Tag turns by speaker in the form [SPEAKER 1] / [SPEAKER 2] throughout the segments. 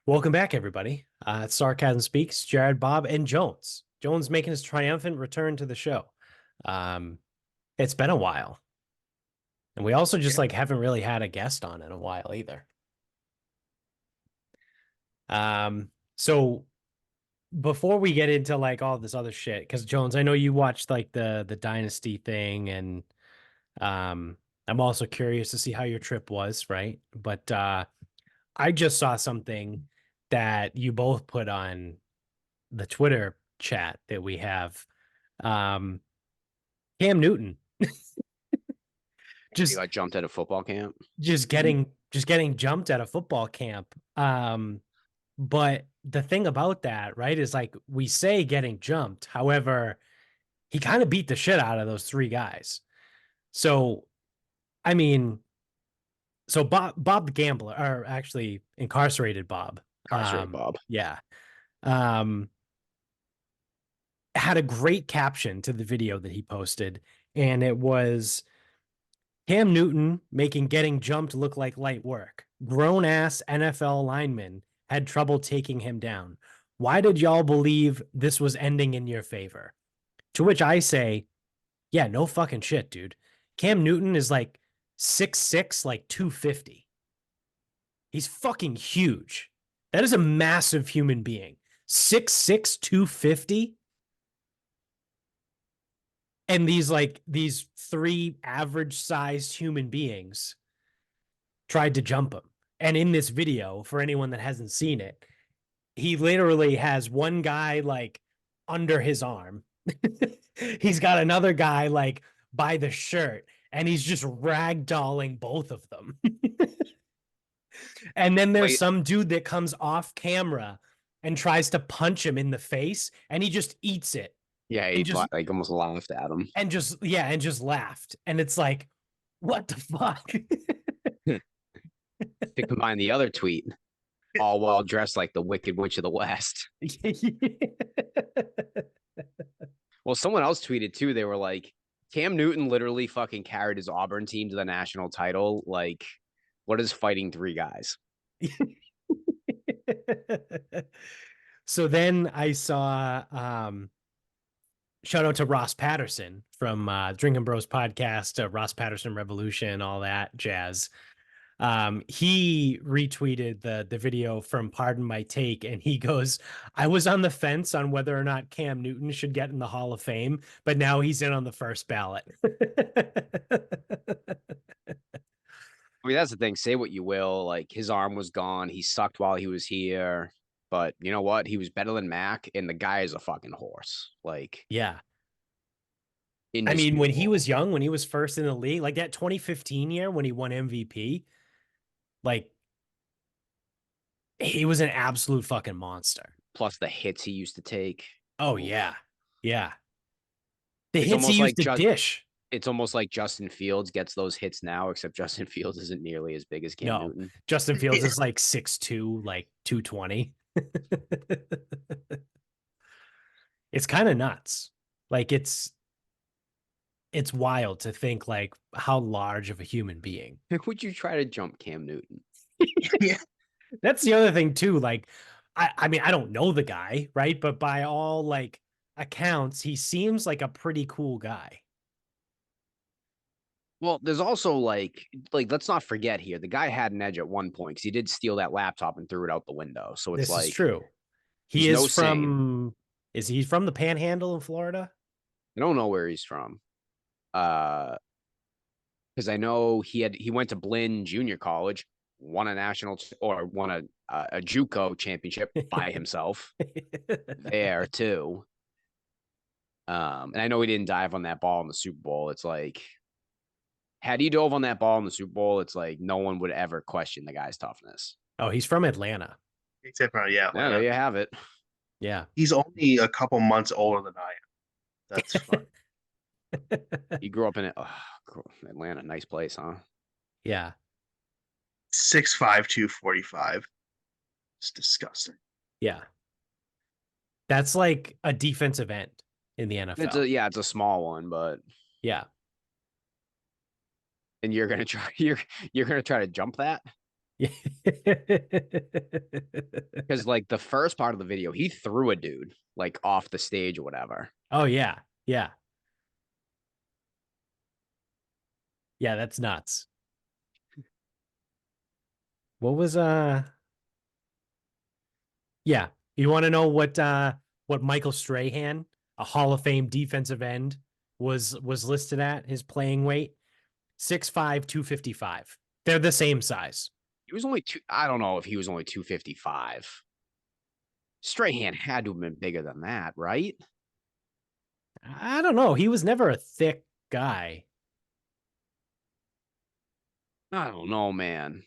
[SPEAKER 1] Welcome back, everybody. It's Sarcasm Speaks, Jared, Bob, and Jones. Jones making his triumphant return to the show. Um, it's been a while. And we also just
[SPEAKER 2] Yeah.
[SPEAKER 1] haven't really had a guest on in a while either. So before we get into all this other shit, because Jones, I know you watched the Dynasty thing, and I'm also curious to see how your trip was, right? But I just saw something that you both put on the Twitter chat that we have. Um, Cam Newton
[SPEAKER 2] You
[SPEAKER 1] just
[SPEAKER 2] got jumped at a football camp.
[SPEAKER 1] just getting jumped at a football camp. But the thing about that, right, is we say getting jumped. However, he kind of beat the shit out of those three guys. So, I mean, so Bob the gambler, or actually incarcerated Bob.
[SPEAKER 2] Incarcerated Bob.
[SPEAKER 1] Yeah. Um, had a great caption to the video that he posted, and it was Cam Newton making getting jumped look like light work. Grown ass NFL lineman had trouble taking him down. Why did y'all believe this was ending in your favor? To which I say, yeah, no fucking shit, dude. Cam Newton is 6'6", 250. He's fucking huge. That is a massive human being. 6'6", 250. And these three average sized human beings tried to jump him. And in this video, for anyone that hasn't seen it, he literally has one guy under his arm. He's got another guy by the shirt, and he's just ragdolling both of them. And then there's
[SPEAKER 2] Wait,
[SPEAKER 1] some dude that comes off camera and tries to punch him in the face, and he just eats it
[SPEAKER 2] yeah,
[SPEAKER 1] and
[SPEAKER 2] he
[SPEAKER 1] just
[SPEAKER 2] almost laughed at him.
[SPEAKER 1] and just laughed. And it's like, what the fuck?
[SPEAKER 2] To combine the other tweet, all while dressed like the Wicked Witch of the West. Well, someone else tweeted too. They were like, Cam Newton literally fucking carried his Auburn team to the national title. Like, what is fighting three guys?
[SPEAKER 1] So then I saw shout out to Ross Patterson from Drinking Bros podcast, Ross Patterson Revolution, all that jazz. He retweeted the video from Pardon My Take, and he goes, I was on the fence on whether or not Cam Newton should get in the Hall of Fame, but now he's in on the first ballot.
[SPEAKER 2] I mean, that's the thing. Say what you will. Like, his arm was gone. He sucked while he was here. But you know what? He was better than Mac, and the guy is a fucking horse. Like,
[SPEAKER 1] Yeah. I mean, when he
[SPEAKER 2] indisputable.
[SPEAKER 1] was young, when he was first in the league, like that 2015 year when he won MVP, like he was an absolute fucking monster.
[SPEAKER 2] Plus the hits he used to take.
[SPEAKER 1] Oh
[SPEAKER 2] Oof.
[SPEAKER 1] yeah. Yeah. The
[SPEAKER 2] It's
[SPEAKER 1] hits he
[SPEAKER 2] almost
[SPEAKER 1] used
[SPEAKER 2] like
[SPEAKER 1] to dish.
[SPEAKER 2] it's almost like Justin Fields gets those hits now, except Justin Fields isn't nearly as big as Cam
[SPEAKER 1] No,
[SPEAKER 2] Newton.
[SPEAKER 1] Justin Fields is 6'2", 220. It's kind of nuts. Like it's wild to think how large of a human being.
[SPEAKER 2] Would you try to jump Cam Newton?
[SPEAKER 1] Yeah. That's the other thing too. I mean, I don't know the guy, right? But by all accounts, he seems like a pretty cool guy.
[SPEAKER 2] Well, there's also let's not forget here, the guy had an edge at one point because he did steal that laptop and threw it out the window. So it's
[SPEAKER 1] This is
[SPEAKER 2] like
[SPEAKER 1] true. He
[SPEAKER 2] he's
[SPEAKER 1] is
[SPEAKER 2] no saint.
[SPEAKER 1] from is he from the Panhandle in Florida?
[SPEAKER 2] I don't know where he's from. Uh, because I know he went to Blinn Junior College, won a or won a JUCO championship by himself there too. And I know he didn't dive on that ball in the Super Bowl. It's like, had he dove on that ball in the Super Bowl, it's like no one would ever question the guy's toughness.
[SPEAKER 1] Oh, he's from Atlanta.
[SPEAKER 3] Except for yeah,
[SPEAKER 2] Yeah, there
[SPEAKER 3] Atlanta.
[SPEAKER 2] you have it.
[SPEAKER 1] Yeah.
[SPEAKER 3] He's only a couple months older than I am. That's fun.
[SPEAKER 2] He grew up in Atlanta, nice place, huh?
[SPEAKER 1] Yeah.
[SPEAKER 3] 6'5", 245. It's disgusting.
[SPEAKER 1] Yeah. That's like a defensive end in the NFL.
[SPEAKER 2] It's a small one, but
[SPEAKER 1] Yeah.
[SPEAKER 2] and you're gonna try to jump that. Because like the first part of the video, he threw a dude like off the stage or whatever.
[SPEAKER 1] Oh yeah. Yeah. Yeah, that's nuts. What was yeah. You want to know what Michael Strahan, a Hall of Fame defensive end, was listed at his playing weight? 6'5", 255. They're the same size.
[SPEAKER 2] He was only two. I don't know if he was only 255. Strahan had to have been bigger than that, right?
[SPEAKER 1] I don't know. He was never a thick guy.
[SPEAKER 2] I don't know, man.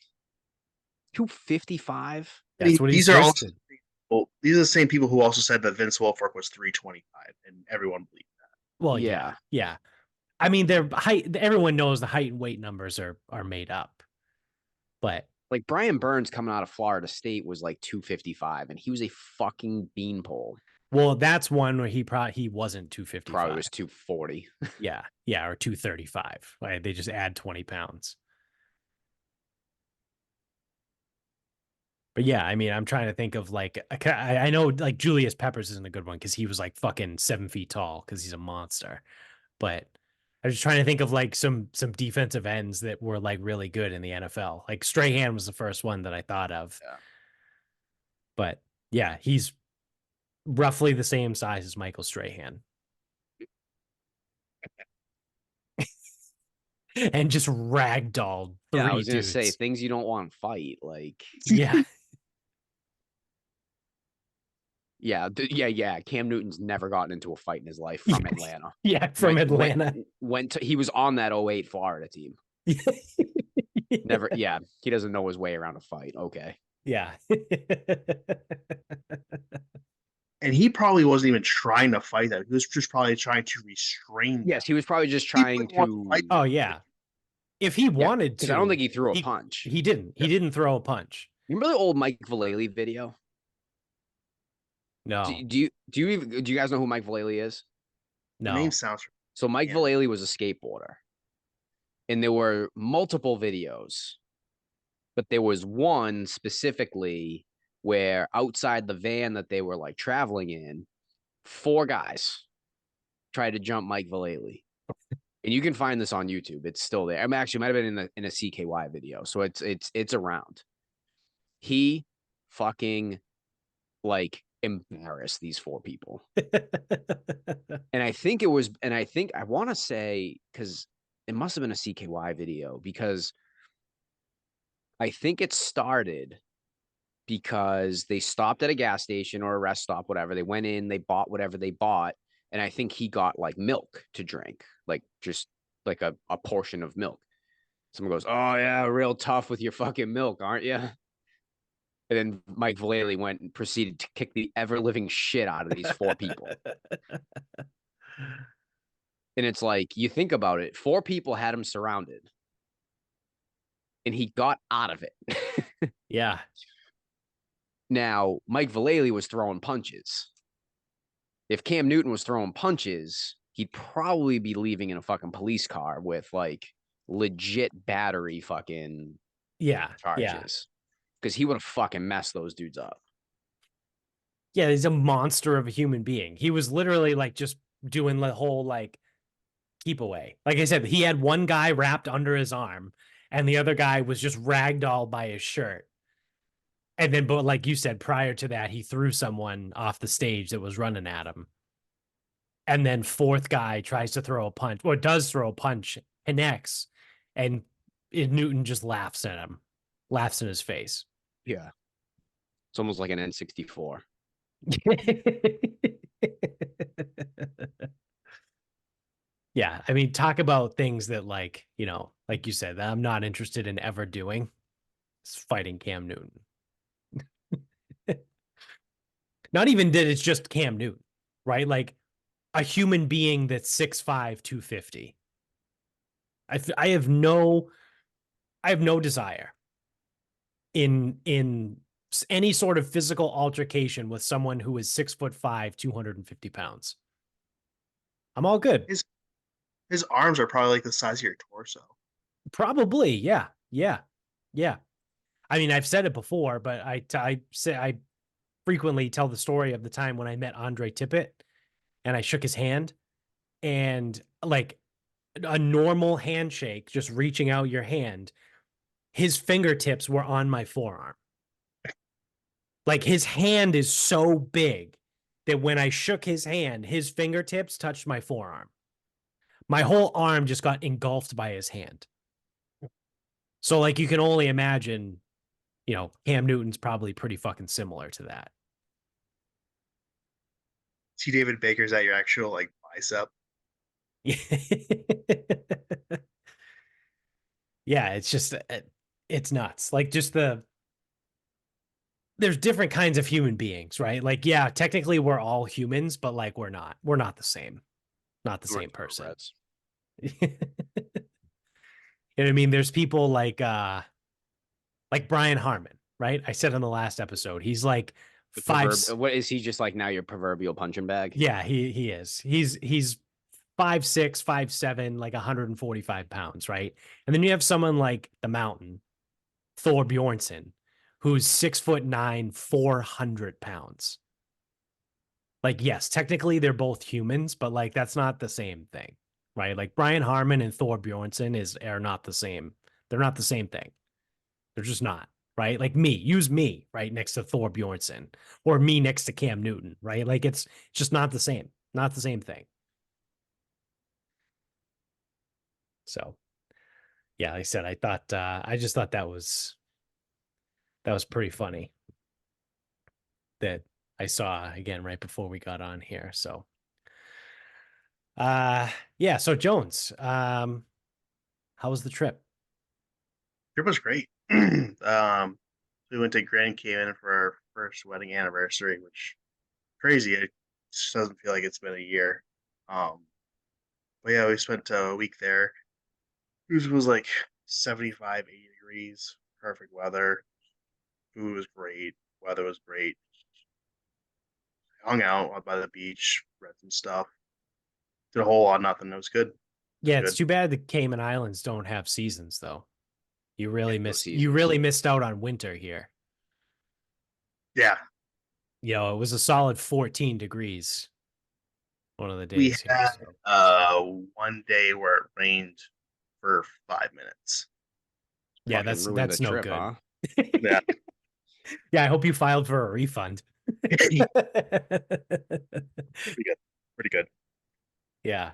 [SPEAKER 2] 255?
[SPEAKER 1] That's what he's
[SPEAKER 3] these are also
[SPEAKER 1] listed.
[SPEAKER 3] these are the same people who also said that Vince Wilfork was 325, and everyone believed that.
[SPEAKER 1] Well, yeah. Yeah. I mean, their height, everyone knows the height and weight numbers are made up. But
[SPEAKER 2] like Brian Burns coming out of Florida State was like 255, and he was a fucking beanpole.
[SPEAKER 1] well, that's one where he wasn't 255.
[SPEAKER 2] Probably was 240.
[SPEAKER 1] Yeah. Yeah. Or 235. Right? They just add 20 pounds. But yeah, I mean, I'm trying to think of like, I know like Julius Peppers isn't a good one because he was like fucking 7 feet tall because he's a monster. But I was trying to think of like some defensive ends that were like really good in the NFL. Like Strahan was the first one that I thought of.
[SPEAKER 2] Yeah.
[SPEAKER 1] But yeah, he's roughly the same size as Michael Strahan. And just ragdolled three
[SPEAKER 2] I was gonna
[SPEAKER 1] dudes.
[SPEAKER 2] say things you don't want to fight, like
[SPEAKER 1] Yeah.
[SPEAKER 2] yeah. Cam Newton's never gotten into a fight in his life from Atlanta.
[SPEAKER 1] Yeah, from Atlanta.
[SPEAKER 2] He was on that 08 Florida team. Never, yeah. He doesn't know his way around a fight. Okay.
[SPEAKER 1] Yeah.
[SPEAKER 3] And he probably wasn't even trying to fight that. He was just probably trying to restrain.
[SPEAKER 2] Yes, he was probably just trying to.
[SPEAKER 1] Oh yeah. If he wanted to,
[SPEAKER 2] because I don't think he threw a punch.
[SPEAKER 1] He didn't. He didn't throw a punch.
[SPEAKER 2] You remember the old Mike Vallely video?
[SPEAKER 1] No.
[SPEAKER 2] Do you guys know who Mike Vallely is?
[SPEAKER 1] No.
[SPEAKER 3] The name sounds.
[SPEAKER 2] So Mike Vallely was a skateboarder, and there were multiple videos, but there was one specifically where outside the van that they were like traveling in, 4 guys tried to jump Mike Vallely. And you can find this on YouTube. It's still there. I mean, actually, it might have been in a CKY video. So it's around. He fucking like embarrassed these 4 people. And I want to say, because it must have been a CKY video, because I think it started because they stopped at a gas station or a rest stop, whatever. They went in, they bought whatever they bought. And I think he got like milk to drink, like just like a portion of milk. Someone goes, "Oh yeah, real tough with your fucking milk, aren't you?" And then Mike Vallely went and proceeded to kick the ever-living shit out of these 4 people. And it's like, you think about it, 4 people had him surrounded. And he got out of it.
[SPEAKER 1] Yeah.
[SPEAKER 2] Now, Mike Vallely was throwing punches. If Cam Newton was throwing punches, he'd probably be leaving in a fucking police car with like legit battery fucking charges. Because he would have fucking messed those dudes up.
[SPEAKER 1] Yeah, he's a monster of a human being. He was literally like just doing the whole like keep away. Like I said, he had one guy wrapped under his arm and the other guy was just ragdolled by his shirt. And then, but like you said, prior to that, he threw someone off the stage that was running at him. And then 4th guy tries to throw a punch, or does throw a punch, connects, and Newton just laughs at him, laughs in his face.
[SPEAKER 2] Yeah. It's almost like an N64.
[SPEAKER 1] Yeah, I mean, talk about things that like, you know, like you said, that I'm not interested in ever doing. It's fighting Cam Newton. Not even that it's just Cam Newton, right? Like a human being that's 6'5", 250. I have no desire in any sort of physical altercation with someone who is 6'5", 250 pounds. I'm all good.
[SPEAKER 3] His arms are probably like the size of your torso.
[SPEAKER 1] Probably, yeah. I mean, I've said it before, but I frequently tell the story of the time when I met Andre Tippett and I shook his hand, and like a normal handshake, just reaching out your hand, his fingertips were on my forearm. Like his hand is so big that when I shook his hand, his fingertips touched my forearm. My whole arm just got engulfed by his hand. So like you can only imagine, Cam Newton's probably pretty fucking similar to that.
[SPEAKER 3] See David Baker's at your actual like bicep.
[SPEAKER 1] Yeah, it's just it's nuts. Like just there's different kinds of human beings, right? Like yeah, technically we're all humans, but like we're not. We're not the same. Not the
[SPEAKER 2] We're
[SPEAKER 1] same person.
[SPEAKER 2] thoroughbreds.
[SPEAKER 1] You know what I mean? There's people like Brian Harmon, right? I said in the last episode, he's like
[SPEAKER 2] What is he, just like now your proverbial punching bag?
[SPEAKER 1] Yeah, he is. He's 5'6", 5'7", like 145 pounds, right? And then you have someone like the Mountain, Thor Bjornsson, who's 6'9", 400 pounds. Like, yes, technically they're both humans, but like that's not the same thing, right? Like Brian Harmon and Thor Bjornsson are not the same. They're not the same thing. They're just not, right? Like use me, right, next to Thor Bjornsson, or me next to Cam Newton, right? Like it's just not the same. Not the same thing. So, yeah, like I said, I just thought that was pretty funny that I saw again right before we got on here. So, yeah. So Jones, how was the trip?
[SPEAKER 3] Trip was great. We went to Grand Cayman for our first wedding anniversary, which crazy. It just doesn't feel like it's been a year. But yeah, we spent a week there. It was like 75, 80 degrees, perfect weather. Food was great. Weather was great. Hung out by the beach, read some stuff. Did a whole lot of nothing. It was good.
[SPEAKER 1] Yeah, it's
[SPEAKER 3] Good.
[SPEAKER 1] too bad the Cayman Islands don't have seasons though. You really
[SPEAKER 2] No
[SPEAKER 1] missed out on winter here.
[SPEAKER 3] Yeah.
[SPEAKER 1] It was a solid 14 degrees one of the
[SPEAKER 3] We
[SPEAKER 1] days here.
[SPEAKER 3] had
[SPEAKER 1] So.
[SPEAKER 3] one day where it rained for 5 minutes.
[SPEAKER 1] Yeah,
[SPEAKER 2] Fucking ruined the
[SPEAKER 1] that's no
[SPEAKER 2] trip,
[SPEAKER 1] good.
[SPEAKER 2] huh?
[SPEAKER 3] Yeah.
[SPEAKER 1] Yeah, I hope you filed for a refund.
[SPEAKER 3] Pretty good. Pretty good.
[SPEAKER 1] Yeah.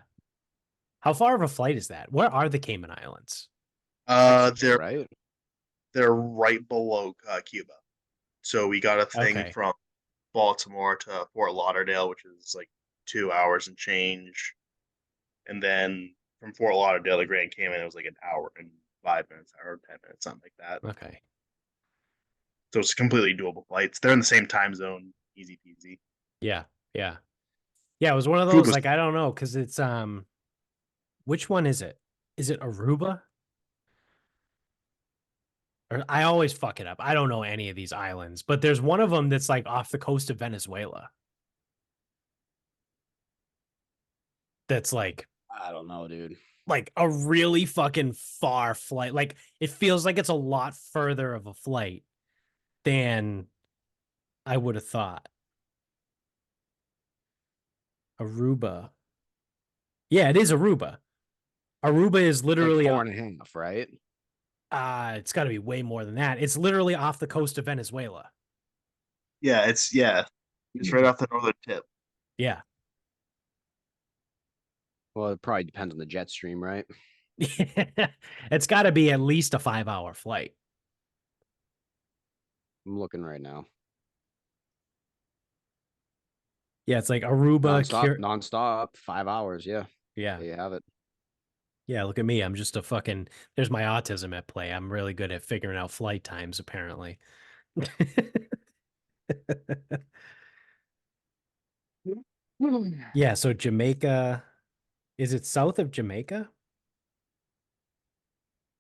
[SPEAKER 1] How far of a flight is that? Where are the Cayman Islands?
[SPEAKER 3] They're
[SPEAKER 2] right.
[SPEAKER 3] they're right below Cuba. So we got a thing
[SPEAKER 1] Okay.
[SPEAKER 3] from Baltimore to Fort Lauderdale, which is like 2 hours and change. And then from Fort Lauderdale to Grand Cayman, it was like an hour and 5 minutes, hour and 10 minutes, something like that.
[SPEAKER 1] Okay.
[SPEAKER 3] So it's completely doable flights. They're in the same time zone, easy peasy.
[SPEAKER 1] Yeah. Yeah. Yeah, it was one of
[SPEAKER 3] Food
[SPEAKER 1] those,
[SPEAKER 3] was
[SPEAKER 1] like, I don't know, because it's which one is it? Is it Aruba? Or I always fuck it up. I don't know any of these islands, but there's one of them that's like off the coast of Venezuela. That's
[SPEAKER 2] I don't know, dude.
[SPEAKER 1] like a really fucking far flight. Like it feels like it's a lot further of a flight than I would have thought. Aruba. Yeah, it is Aruba. Aruba is
[SPEAKER 2] Like
[SPEAKER 1] literally
[SPEAKER 2] 4.5, right?
[SPEAKER 1] it's got to be way more than that. It's literally off the coast of Venezuela.
[SPEAKER 3] it's right off the northern tip.
[SPEAKER 1] Yeah.
[SPEAKER 2] Well, it probably depends on the jet stream, right?
[SPEAKER 1] It's got to be at least a 5-hour flight.
[SPEAKER 2] I'm looking right now.
[SPEAKER 1] Yeah, it's like Aruba.
[SPEAKER 2] Nonstop, 5 hours. Yeah.
[SPEAKER 1] Yeah.
[SPEAKER 2] There you have it.
[SPEAKER 1] Yeah, look at me. I'm just there's my autism at play. I'm really good at figuring out flight times, apparently. Yeah, so Jamaica, is it south of Jamaica?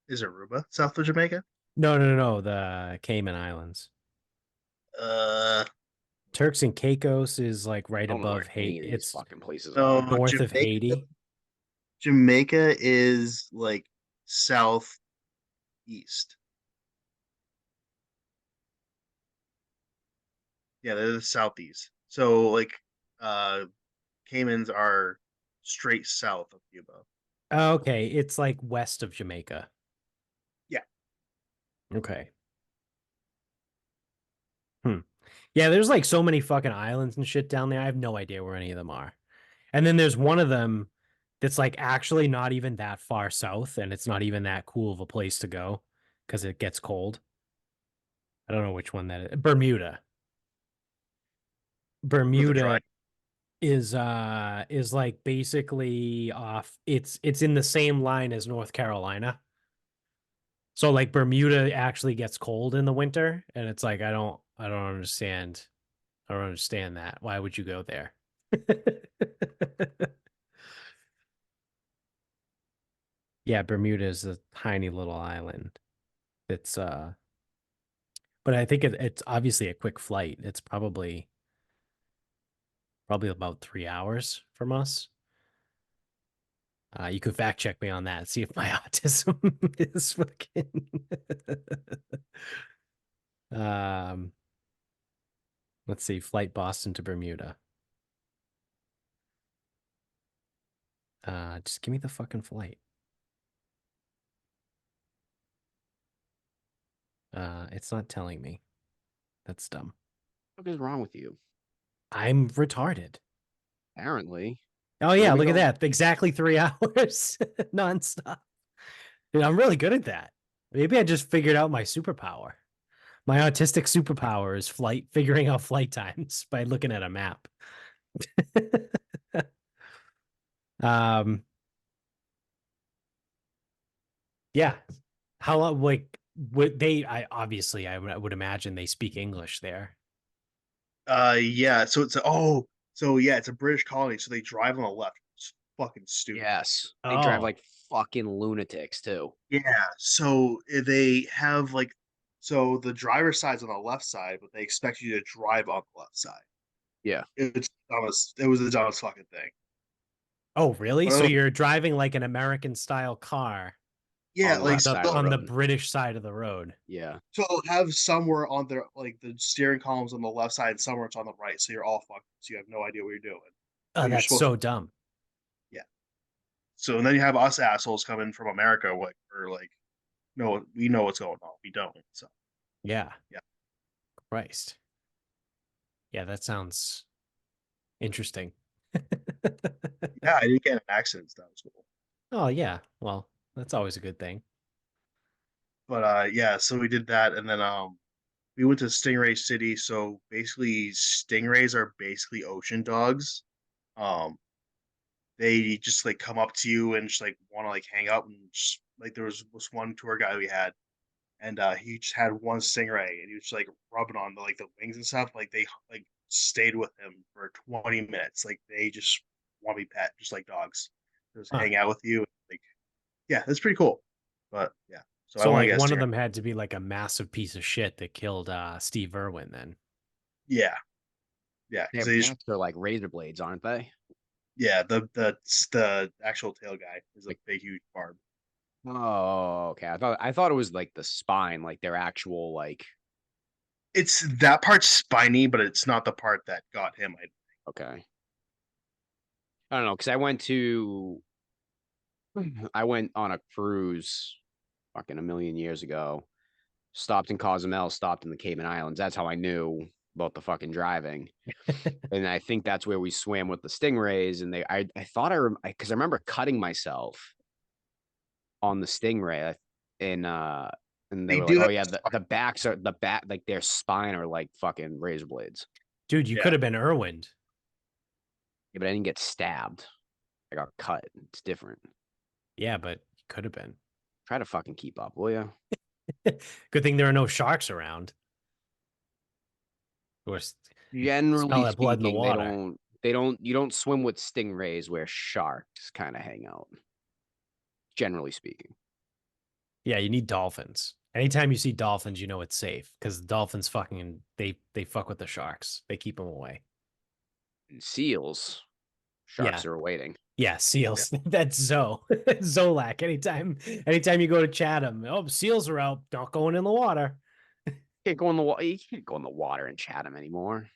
[SPEAKER 3] Is Aruba south of Jamaica?
[SPEAKER 1] No, the Cayman Islands.
[SPEAKER 3] Uh,
[SPEAKER 1] Turks and Caicos is like right
[SPEAKER 2] I don't know where
[SPEAKER 1] above
[SPEAKER 2] any
[SPEAKER 1] Haiti.
[SPEAKER 2] of these
[SPEAKER 1] It's
[SPEAKER 2] fucking places
[SPEAKER 3] no,
[SPEAKER 2] are.
[SPEAKER 1] north of
[SPEAKER 3] Jamaica.
[SPEAKER 1] Haiti.
[SPEAKER 3] Jamaica is like southeast. Yeah, they're the southeast. So like Caymans are straight south of Cuba.
[SPEAKER 1] Okay, it's like west of Jamaica.
[SPEAKER 3] Yeah.
[SPEAKER 1] Okay. Yeah, there's like so many fucking islands and shit down there. I have no idea where any of them are. And then there's one of them that's like actually not even that far south, and it's not even that cool of a place to go because it gets cold. I don't know which one that is. Bermuda.
[SPEAKER 3] With a dry.
[SPEAKER 1] Bermuda is like basically off. It's in the same line as North Carolina. So like Bermuda actually gets cold in the winter, and it's like I don't understand. I don't understand that. Why would you go there? Yeah, Bermuda is a tiny little island. It's but I think it's obviously a quick flight. It's probably about 3 hours from us. You could fact check me on that. See if my autism is fucking. um, let's see, flight Boston to Bermuda. Just give me the fucking flight. It's not telling me. That's dumb.
[SPEAKER 2] What is wrong with you?
[SPEAKER 1] I'm retarded.
[SPEAKER 2] Apparently.
[SPEAKER 1] Oh
[SPEAKER 2] Where
[SPEAKER 1] yeah,
[SPEAKER 2] we
[SPEAKER 1] look at
[SPEAKER 2] going?
[SPEAKER 1] that. Exactly 3 hours nonstop. Dude, I'm really good at that. Maybe I just figured out my superpower. My autistic superpower is figuring out flight times by looking at a map. um, yeah. How like would they? I would imagine they speak English there.
[SPEAKER 3] Yeah, so it's a British colony, so they drive on the left. It's fucking stupid.
[SPEAKER 2] Yes. They drive
[SPEAKER 1] Oh,
[SPEAKER 2] like fucking lunatics too.
[SPEAKER 3] Yeah, so they have like so the driver's side's on the left side, but they expect you to drive on the left side.
[SPEAKER 2] Yeah.
[SPEAKER 3] It was the dumbest fucking thing.
[SPEAKER 1] oh, really?
[SPEAKER 3] But
[SPEAKER 1] So you're driving like an American style car
[SPEAKER 3] yeah,
[SPEAKER 2] On the
[SPEAKER 3] like
[SPEAKER 1] on
[SPEAKER 2] left
[SPEAKER 1] the
[SPEAKER 2] side of the
[SPEAKER 1] on the
[SPEAKER 2] road.
[SPEAKER 1] British side of the road.
[SPEAKER 2] Yeah.
[SPEAKER 3] so they'll have somewhere on their like the steering columns on the left side and somewhere it's on the right, so you're all fucked. So you have no idea what you're doing.
[SPEAKER 1] Oh,
[SPEAKER 3] But you're
[SPEAKER 1] that's
[SPEAKER 3] supposed to
[SPEAKER 1] so dumb.
[SPEAKER 3] yeah. So and then you have us assholes coming from America, like we're like, no, we know what's going on. We don't. So
[SPEAKER 1] Yeah.
[SPEAKER 3] yeah.
[SPEAKER 1] Christ. Yeah, that sounds interesting.
[SPEAKER 3] Yeah, I didn't get an accident, so that was cool.
[SPEAKER 1] Oh yeah. Well, that's always a good thing.
[SPEAKER 3] But yeah, so we did that and then we went to Stingray City. So basically stingrays are basically ocean dogs. Um they just like come up to you and just like want to like hang out and just, like there was this one tour guy we had and he just had one stingray and he was just, like rubbing on the like the wings and stuff. Like they like stayed with him for 20 minutes. Like they just want to be pet, just like dogs. Just
[SPEAKER 1] Huh.
[SPEAKER 3] hang out with you. Like yeah, that's pretty cool. But yeah, so I
[SPEAKER 1] So
[SPEAKER 3] want to
[SPEAKER 1] like
[SPEAKER 3] get a
[SPEAKER 1] one of
[SPEAKER 3] stingray.
[SPEAKER 1] them had to be like a massive piece of shit that killed Steve Irwin then.
[SPEAKER 3] Yeah, yeah, because
[SPEAKER 2] Their
[SPEAKER 3] they just
[SPEAKER 2] backs are like razor blades, aren't they?
[SPEAKER 3] yeah the actual tail guy is a
[SPEAKER 2] Like,
[SPEAKER 3] big huge barb.
[SPEAKER 2] oh, okay. I thought it was like the spine, like their actual like.
[SPEAKER 3] It's that part's spiny, but it's not the part that got him.
[SPEAKER 2] Okay. I don't know because I went on a cruise fucking a million years ago. Stopped in Cozumel, stopped in the Cayman Islands. That's how I knew about the fucking driving. And I think that's where we swam with the stingrays. And I thought because I remember cutting myself on the stingray, and they
[SPEAKER 3] They
[SPEAKER 2] were like,
[SPEAKER 3] do
[SPEAKER 2] "Oh
[SPEAKER 3] have
[SPEAKER 2] yeah, the backs are the back, like their spine are like fucking razor blades."
[SPEAKER 1] Dude, you
[SPEAKER 3] yeah
[SPEAKER 1] could have been Irwin.
[SPEAKER 2] Yeah, but I didn't get stabbed. I got cut. It's different.
[SPEAKER 1] Yeah, but you could have been.
[SPEAKER 2] Try to fucking keep up, will you?
[SPEAKER 1] Good thing there are no sharks around. Of course, smell
[SPEAKER 2] Generally
[SPEAKER 1] that blood in the
[SPEAKER 2] speaking, they
[SPEAKER 1] water.
[SPEAKER 2] don't. They don't. You don't swim with stingrays where sharks kind of hang out. Generally speaking,
[SPEAKER 1] Yeah, you need dolphins. Anytime you see dolphins, you know it's safe because the dolphins fucking they fuck with the sharks. They keep them away.
[SPEAKER 2] and seals,
[SPEAKER 1] Yeah,
[SPEAKER 2] sharks are waiting.
[SPEAKER 1] yeah,
[SPEAKER 3] yeah.
[SPEAKER 1] seals. That's Zolak. Anytime you go to Chatham, oh, seals are out. Not going in the water.
[SPEAKER 2] Can't go in the water. You can't go in the water in Chatham anymore.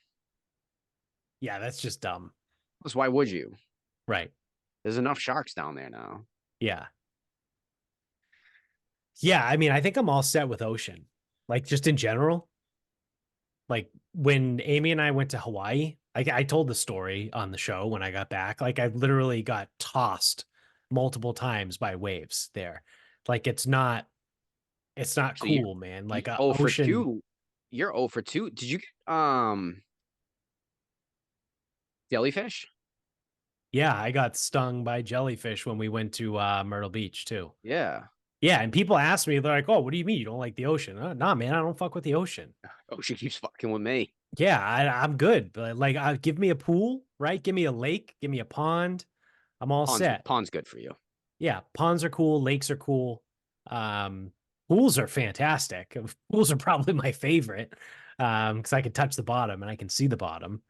[SPEAKER 1] Yeah, that's just dumb.
[SPEAKER 2] Plus, why would you?
[SPEAKER 1] Right.
[SPEAKER 2] There's enough sharks down there now.
[SPEAKER 1] Yeah. Yeah, I mean, I think I'm all set with ocean. Like just in general. Like when Amy and I went to Hawaii, I told the story on the show when I got back. Like I literally got tossed multiple times by waves there. Like it's not
[SPEAKER 2] So you
[SPEAKER 1] cool, man. Like
[SPEAKER 2] oh for
[SPEAKER 1] ocean.
[SPEAKER 2] 2. You're 0 for 2. Did you get jellyfish?
[SPEAKER 1] Yeah, I got stung by jellyfish when we went to Myrtle Beach too.
[SPEAKER 2] Yeah.
[SPEAKER 1] Yeah, and people ask me, they're like, "Oh, what do you mean you don't like the ocean?" Nah, man, I don't fuck with the ocean.
[SPEAKER 2] Oh, she keeps fucking with me.
[SPEAKER 1] Yeah, I'm good. But like, give me a pool, right? Give me a lake, give me a pond. I'm all set.
[SPEAKER 2] Pond's good for you.
[SPEAKER 1] Yeah, ponds are cool, lakes are cool. Pools are fantastic. Pools are probably my favorite. Because I can touch the bottom and I can see the bottom.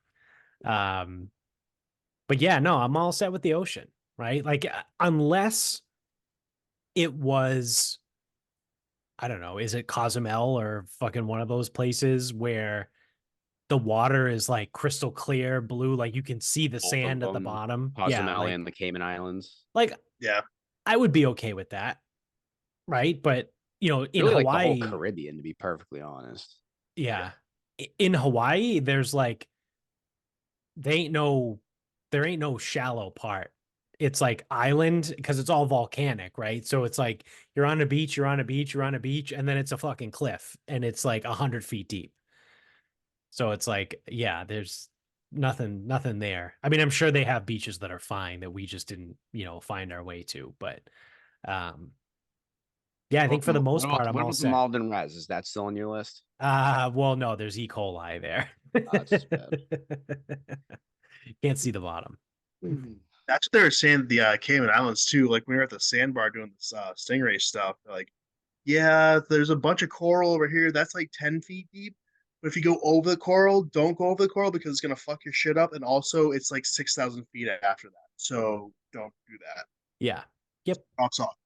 [SPEAKER 1] Um, but yeah, no, I'm all set with the ocean, right? Like unless it was, I don't know, is it Cozumel or fucking one of those places where the water is like crystal clear blue, like you can see the
[SPEAKER 2] Both of
[SPEAKER 1] sand at the
[SPEAKER 2] them,
[SPEAKER 1] bottom. Yeah,
[SPEAKER 2] Cozumel and the Cayman Islands.
[SPEAKER 1] like
[SPEAKER 3] Yeah.
[SPEAKER 1] I would be okay with that, right? But you know, in
[SPEAKER 2] Really like the whole
[SPEAKER 1] Hawaii,
[SPEAKER 2] Caribbean, to be perfectly honest.
[SPEAKER 1] yeah, in Hawaii, there's like they ain't no there ain't no shallow part. It's like island because it's all volcanic, right? So it's like you're on a beach, you're on a beach, you're on a beach, and then it's a fucking cliff, and it's like 100 feet deep. So it's like, yeah, there's nothing there. I mean, I'm sure they have beaches that are fine that we just didn't, find our way to. But um, yeah, I think for the most part, I'm
[SPEAKER 2] What
[SPEAKER 1] all
[SPEAKER 2] about the
[SPEAKER 1] set.
[SPEAKER 2] Malden Res? Is that still on your list?
[SPEAKER 1] Well, no, there's E. coli there.
[SPEAKER 2] That's bad.
[SPEAKER 1] Can't see the bottom.
[SPEAKER 3] That's what they were saying. The Cayman Islands too. Like when we were at the sandbar doing this stingray stuff. They're like, yeah, there's a bunch of coral over here. That's like 10 feet deep. But if you go over the coral, don't go over the coral because it's gonna fuck your shit up. And also, it's like 6,000 feet after that. So don't do that.
[SPEAKER 1] Yeah. Yep.
[SPEAKER 3] Rocks off.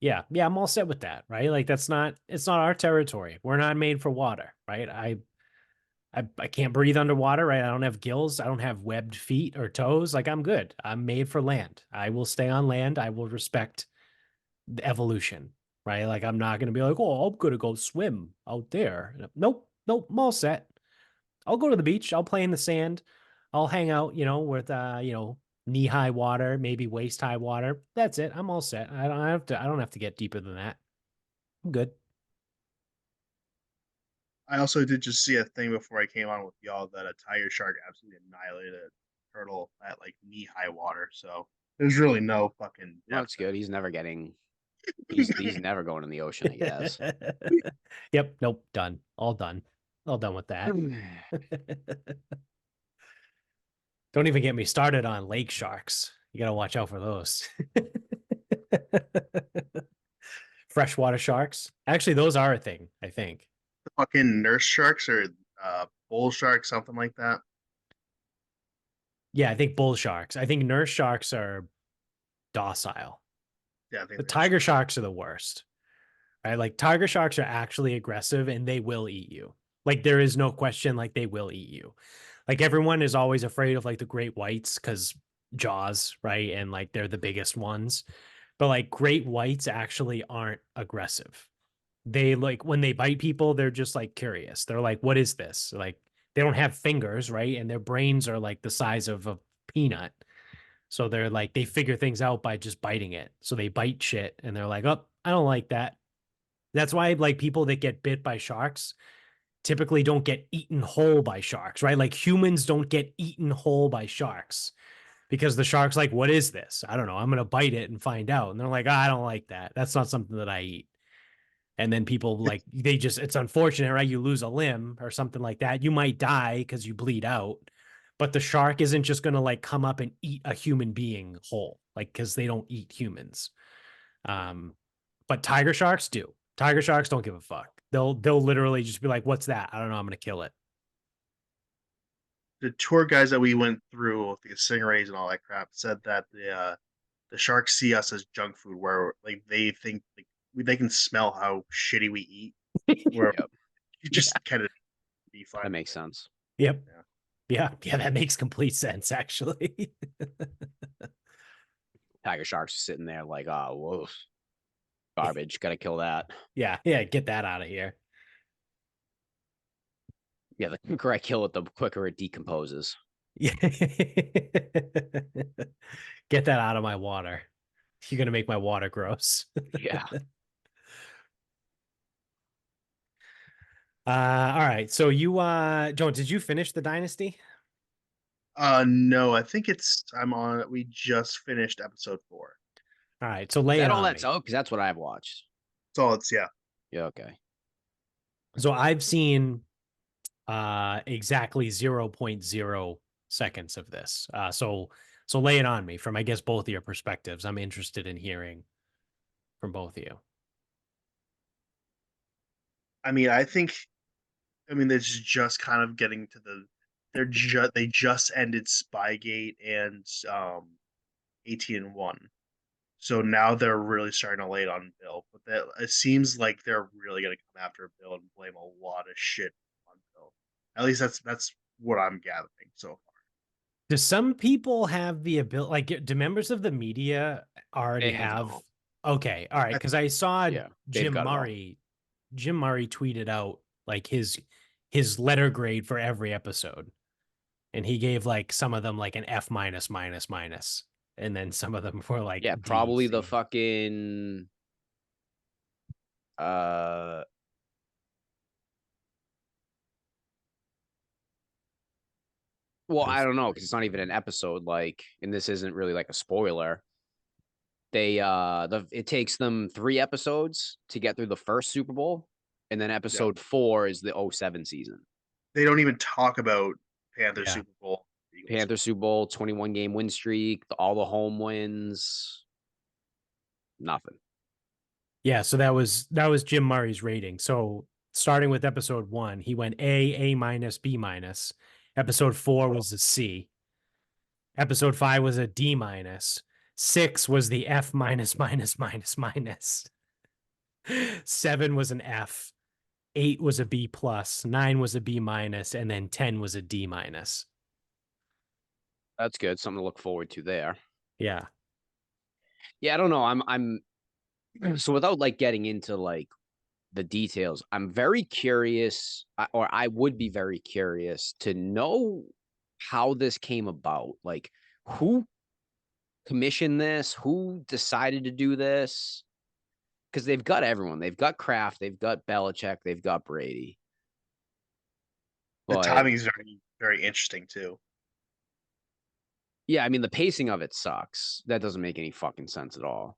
[SPEAKER 1] Yeah. Yeah. I'm all set with that. Right. Like it's not our territory. We're not made for water. Right. I can't breathe underwater, right? I don't have gills. I don't have webbed feet or toes. Like I'm good. I'm made for land. I will stay on land. I will respect the evolution, right? Like I'm not going to be like, oh, I'm going to go swim out there. Nope. Nope. I'm all set. I'll go to the beach. I'll play in the sand. I'll hang out, with, knee high water, maybe waist high water. That's it. I'm all set. I don't have to get deeper than that. I'm good.
[SPEAKER 3] I also did just see a thing before I came on with y'all that a tiger shark absolutely annihilated a turtle at like knee high water. So there's really no fucking
[SPEAKER 2] Well,
[SPEAKER 3] depth.
[SPEAKER 2] that's good. He's never getting. He's never going in the ocean, I guess.
[SPEAKER 1] Yep. Nope. Done. All done. All done with that. Don't even get me started on lake sharks. You got to watch out for those. Freshwater sharks. Actually, those are a thing, I think.
[SPEAKER 3] The fucking nurse sharks or bull sharks, something like that.
[SPEAKER 1] Yeah, I think bull sharks. I think nurse sharks are docile.
[SPEAKER 3] Yeah, I think
[SPEAKER 1] The
[SPEAKER 3] they're
[SPEAKER 1] tiger sharks are the worst. Right? Like tiger sharks are actually aggressive and they will eat you. Like there is no question, like they will eat you. Like everyone is always afraid of like the great whites because jaws, right? And like they're the biggest ones. But like great whites actually aren't aggressive. They like when they bite people, they're just like curious. They're like, what is this? Like they don't have fingers, right? And their brains are like the size of a peanut. So they're like, they figure things out by just biting it. So they bite shit and they're like, oh, I don't like that. That's why like people that get bit by sharks typically don't get eaten whole by sharks, right? Like humans don't get eaten whole by sharks because the shark's like, what is this? I don't know. I'm going to bite it and find out. And they're like, I don't like that. That's not something that I eat. And then people like, it's unfortunate, right? You lose a limb or something like that. You might die because you bleed out, but the shark isn't just going to like come up and eat a human being whole, like, because they don't eat humans. But tiger sharks do. Tiger sharks don't give a fuck. They'll literally just be like, "What's that? I don't know. I'm gonna kill it."
[SPEAKER 3] the tour guys that we went through with the stingrays and all that crap said that the sharks see us as junk food, where like they think like they can smell how shitty we eat, where
[SPEAKER 2] Yep.
[SPEAKER 3] you just kind of be fine.
[SPEAKER 2] That makes sense.
[SPEAKER 1] Yep.
[SPEAKER 3] Yeah.
[SPEAKER 1] Yeah, that makes complete sense, actually.
[SPEAKER 2] Tiger sharks are sitting there like, oh, whoa, garbage. Got to kill that.
[SPEAKER 1] Yeah, get that out of here.
[SPEAKER 2] Yeah, the quicker I kill it, the quicker it decomposes.
[SPEAKER 1] Yeah. Get that out of my water. You're gonna make my water gross.
[SPEAKER 2] Yeah.
[SPEAKER 1] All right. So you Jones, did you finish the Dynasty?
[SPEAKER 3] No, I think we just finished episode 4.
[SPEAKER 1] All right, so
[SPEAKER 2] Is
[SPEAKER 1] lay it
[SPEAKER 2] that all
[SPEAKER 1] on
[SPEAKER 2] that's
[SPEAKER 1] me.
[SPEAKER 2] out? Because that's what I've watched.
[SPEAKER 3] So it's yeah.
[SPEAKER 2] Yeah, okay.
[SPEAKER 1] So I've seen exactly 0.0 seconds of this. So lay it on me from, I guess, both of your perspectives. I'm interested in hearing from both of you.
[SPEAKER 3] I mean, it's just kind of getting to they just ended Spygate and 18-1. So now they're really starting to lay it on Bill. But it seems like they're really gonna come after Bill and blame a lot of shit on Bill. At least that's what I'm gathering so far.
[SPEAKER 1] Do some people have the ability, like, do members of the media already
[SPEAKER 2] They
[SPEAKER 1] have?
[SPEAKER 2] don't.
[SPEAKER 1] Okay, all right, because I saw
[SPEAKER 2] Yeah, they've got it all.
[SPEAKER 1] Jim Murray tweeted out like his letter grade for every episode, and he gave like some of them like an F minus minus minus, and then some of them were like
[SPEAKER 2] Yeah,
[SPEAKER 1] D,
[SPEAKER 2] probably the
[SPEAKER 1] C.
[SPEAKER 2] fucking well, I don't know, because it's not even an episode, like, and this isn't really like a spoiler. They it takes them 3 episodes to get through the first Super Bowl, and then episode 4 is the 07 season.
[SPEAKER 3] They don't even talk about Panther
[SPEAKER 1] Yeah.
[SPEAKER 3] Super Bowl. Eagles.
[SPEAKER 2] Panther Super Bowl, 21 game win streak, all the home wins. Nothing.
[SPEAKER 1] Yeah, so that was Jim Murray's rating. So starting with episode 1, he went A minus, B minus. Episode 4 was a C. Episode 5 was a D minus. 6 was the F minus minus minus minus. 7 was an F. 8 was a B plus. 9 was a B minus, and then 10 was a D minus.
[SPEAKER 2] That's good. Something to look forward to there.
[SPEAKER 1] Yeah.
[SPEAKER 2] Yeah, I don't know. I'm so without like getting into like the details, I'm very curious, or I would be very curious to know how this came about. Like, who commissioned this? Who decided to do this? Because they've got everyone. They've got Kraft, they've got Belichick, they've got Brady.
[SPEAKER 3] The
[SPEAKER 2] But
[SPEAKER 3] timing is very, very interesting too.
[SPEAKER 2] yeah, I mean the pacing of it sucks. That doesn't make any fucking sense at all.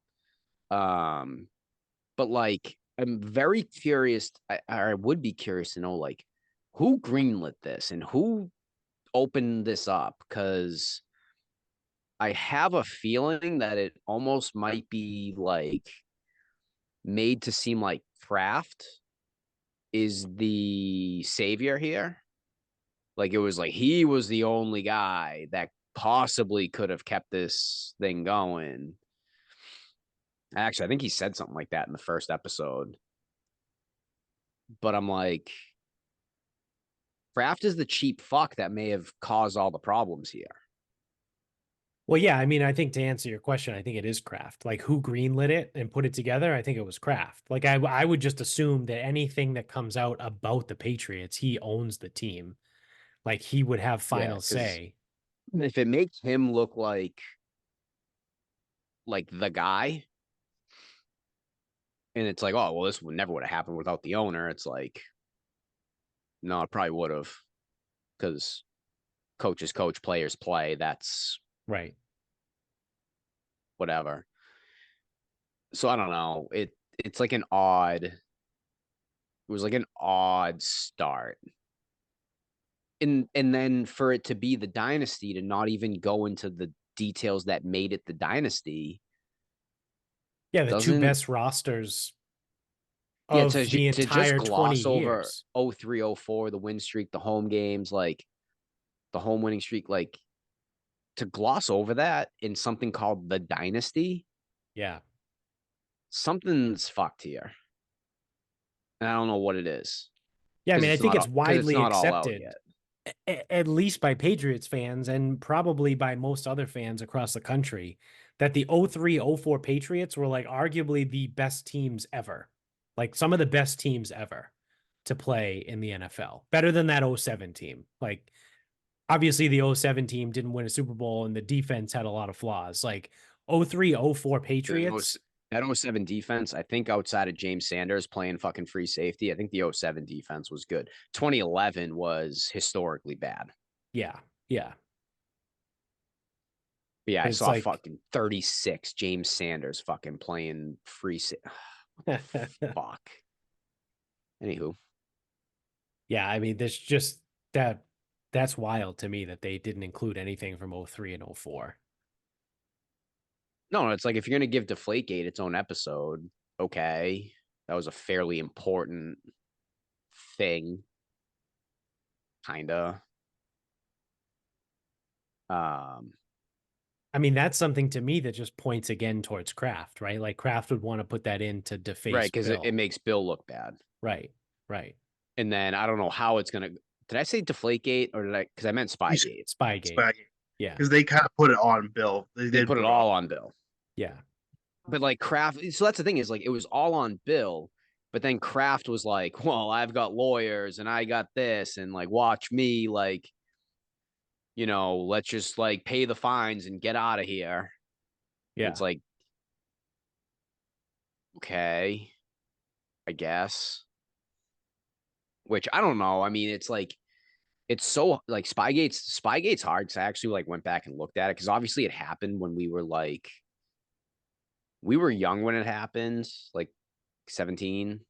[SPEAKER 2] But like I'm very curious. I would be curious to know like who greenlit this and who opened this up, because I have a feeling that it almost might be like made to seem like Kraft is the savior here. Like it was like he was the only guy that possibly could have kept this thing going. Actually, I think he said something like that in the first episode. But I'm like, Kraft is the cheap fuck that may have caused all the problems here.
[SPEAKER 1] Well, yeah, I mean, I think to answer your question, I think it is Kraft. Like who greenlit it and put it together, I think it was Kraft. Like I would just assume that anything that comes out about the Patriots, he owns the team. Like he would have final say.
[SPEAKER 2] If it makes him look like the guy, and it's like, oh well, this would never would have happened without the owner. It's like, no, it probably would have, because coaches coach, players play. That's
[SPEAKER 1] Right.
[SPEAKER 2] whatever. So I don't know. It's like an odd. It was like an odd start. And then for it to be the dynasty, to not even go into the details that made it the dynasty.
[SPEAKER 1] Yeah, the two best rosters of the
[SPEAKER 2] to just
[SPEAKER 1] entire 20
[SPEAKER 2] gloss over
[SPEAKER 1] years.
[SPEAKER 2] 03, 04, the win streak, the home games, like the home winning streak, like to gloss over that in something called the dynasty.
[SPEAKER 1] Yeah.
[SPEAKER 2] Something's fucked here. And I don't know what it is.
[SPEAKER 1] Yeah, I mean, I think it's
[SPEAKER 2] Because it's
[SPEAKER 1] widely
[SPEAKER 2] not all out
[SPEAKER 1] accepted,
[SPEAKER 2] yet.
[SPEAKER 1] at least by Patriots fans and probably by most other fans across the country, that the 03-04 Patriots were like arguably the best teams ever. Like some of the best teams ever to play in the NFL. Better than that 07 team. Like obviously the 07 team didn't win a Super Bowl and the defense had a lot of flaws. Like 03-04 Patriots.
[SPEAKER 2] That 07 defense, I think outside of James Sanders playing fucking free safety, I think the 07 defense was good. 2011 was historically bad.
[SPEAKER 1] Yeah. Yeah.
[SPEAKER 2] But yeah, I
[SPEAKER 1] It's
[SPEAKER 2] saw
[SPEAKER 1] like
[SPEAKER 2] fucking 36 James Sanders fucking playing free safety. Fuck. Anywho.
[SPEAKER 1] yeah, I mean, there's just that's wild to me that they didn't include anything from 03 and 04.
[SPEAKER 2] No, it's like if you're gonna give Deflategate its own episode, okay. That was a fairly important thing. Kinda.
[SPEAKER 1] I mean, that's something to me that just points again towards Kraft, right? Like Kraft would want to put that in to deface
[SPEAKER 2] right, because
[SPEAKER 1] Bill.
[SPEAKER 2] it makes Bill look bad.
[SPEAKER 1] Right, right.
[SPEAKER 2] And then I don't know how it's gonna. Did I say Deflategate or did I? Because I meant Spygate.
[SPEAKER 1] Spygate. Yeah,
[SPEAKER 3] because they kind of put it on Bill. They
[SPEAKER 2] They
[SPEAKER 3] did
[SPEAKER 2] put it all on Bill.
[SPEAKER 1] yeah,
[SPEAKER 2] But like Kraft, so that's the thing is like it was all on Bill, but then Kraft was like, "Well, I've got lawyers and I got this, and like watch me, like, let's just like pay the fines and get out of here." And
[SPEAKER 1] yeah.
[SPEAKER 2] it's like, okay, I guess. Which I don't know. I mean, it's like it's so like Spygate's hard because I actually like went back and looked at it because obviously it happened when we were young when it happened, like 17,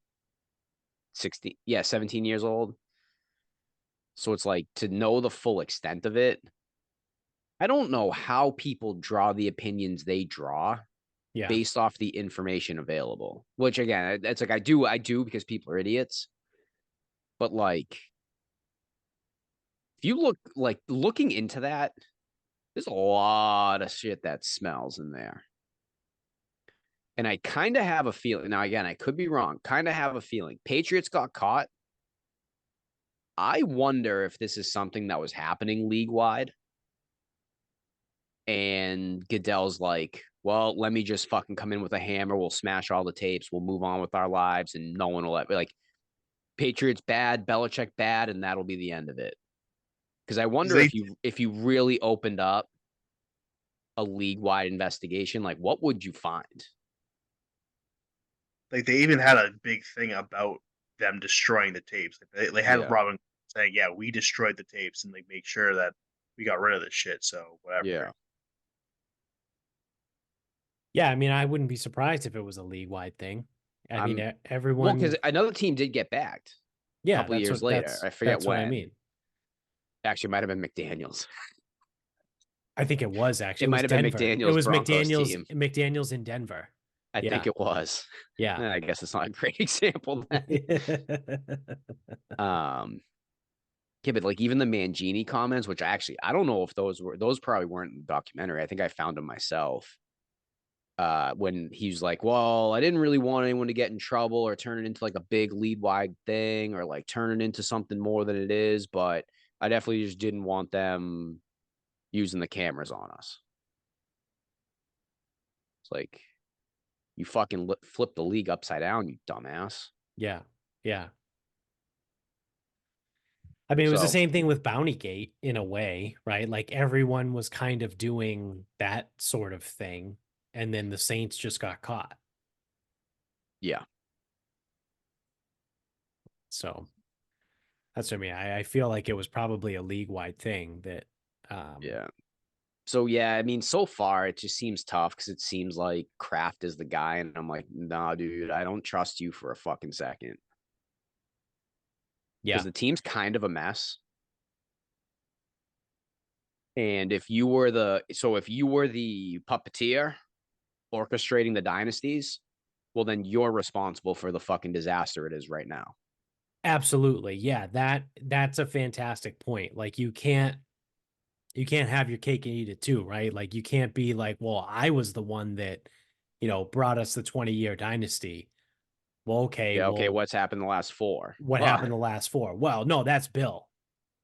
[SPEAKER 2] 16, yeah, 17 years old. So it's like to know the full extent of it. I don't know how people draw the opinions they draw
[SPEAKER 1] Yeah.
[SPEAKER 2] based off the information available, which again, it's like I do because people are idiots. But like, if you look like looking into that, there's a lot of shit that smells in there. And I kind of have a feeling. Now, again, I could be wrong. Kind of have a feeling. Patriots got caught. I wonder if this is something that was happening league wide. And Goodell's like, well, let me just fucking come in with a hammer. We'll smash all the tapes. We'll move on with our lives, and no one will like Patriots bad, Belichick bad, and that'll be the end of it. Because I wonder if you really opened up a league wide investigation, like what would you find?
[SPEAKER 3] Like they even had a big thing about them destroying the tapes. They had Robin saying, "Yeah, we destroyed the tapes and like make sure that we got rid of this shit." So whatever.
[SPEAKER 2] Yeah.
[SPEAKER 1] Yeah, I mean, I wouldn't be surprised if it was a league-wide thing. I mean, everyone.
[SPEAKER 2] Well, because another team did get backed.
[SPEAKER 1] Yeah,
[SPEAKER 2] a couple years later. I forget
[SPEAKER 1] what I mean.
[SPEAKER 2] Actually, it might have been McDaniels.
[SPEAKER 1] I think it was actually.
[SPEAKER 2] It might have
[SPEAKER 1] Denver.
[SPEAKER 2] been McDaniels.
[SPEAKER 1] It was
[SPEAKER 2] Broncos
[SPEAKER 1] McDaniels.
[SPEAKER 2] team.
[SPEAKER 1] McDaniels in Denver.
[SPEAKER 2] I think it was.
[SPEAKER 1] Yeah.
[SPEAKER 2] I guess it's not a great example. Yeah, but like even the Mangini comments, which I don't know if those probably weren't in the documentary. I think I found them myself. When he's like, well, I didn't really want anyone to get in trouble or turn it into like a big lead wide thing or like turn it into something more than it is, but I definitely just didn't want them using the cameras on us. It's like you fucking flip the league upside down, you dumbass.
[SPEAKER 1] Yeah. Yeah. I mean, it was the same thing with Bountygate in a way, right? Like everyone was kind of doing that sort of thing. And then the Saints just got caught.
[SPEAKER 2] Yeah.
[SPEAKER 1] So that's what I mean. I feel like it was probably a league-wide thing that
[SPEAKER 2] yeah. So yeah, I mean, so far it just seems tough because it seems like Kraft is the guy, and I'm like, nah, dude, I don't trust you for a fucking second.
[SPEAKER 1] Yeah.
[SPEAKER 2] Because the team's kind of a mess. And if you were the puppeteer orchestrating the dynasties, well, then you're responsible for the fucking disaster it is right now.
[SPEAKER 1] Absolutely. Yeah, that's a fantastic point. Like you can't have your cake and eat it too, right? Like you can't be like, well, I was the one that, brought us the 20-year dynasty. Well, okay.
[SPEAKER 2] Yeah, okay,
[SPEAKER 1] Well,
[SPEAKER 2] what's happened the last 4?
[SPEAKER 1] what
[SPEAKER 2] Well,
[SPEAKER 1] happened the last 4? Well, no, that's Bill.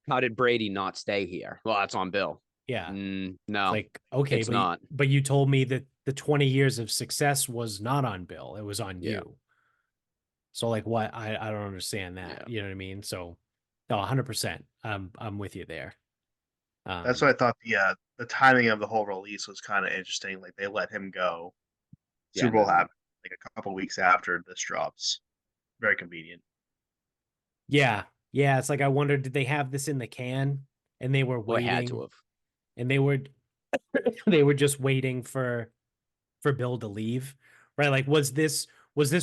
[SPEAKER 2] how did Brady not stay here? Well, that's on Bill.
[SPEAKER 1] Yeah. It's
[SPEAKER 2] No,
[SPEAKER 1] like, okay,
[SPEAKER 2] it's not.
[SPEAKER 1] but you told me that the 20 years of success was not on Bill. It was on
[SPEAKER 2] Yeah.
[SPEAKER 1] you. So like what? I don't understand that.
[SPEAKER 2] Yeah.
[SPEAKER 1] You know what I mean? So no, 100%. I'm with you there.
[SPEAKER 3] That's why I thought the timing of the whole release was kind of interesting. Like they let him go.
[SPEAKER 2] Yeah,
[SPEAKER 3] Super Bowl
[SPEAKER 2] then-
[SPEAKER 3] happened like a couple weeks after this drops. Very convenient.
[SPEAKER 1] Yeah. Yeah. It's like I wondered, did they have this in the can and they were
[SPEAKER 2] well, it had to
[SPEAKER 1] waiting
[SPEAKER 2] have.
[SPEAKER 1] and they were just waiting for Bill to leave, right? Like, was this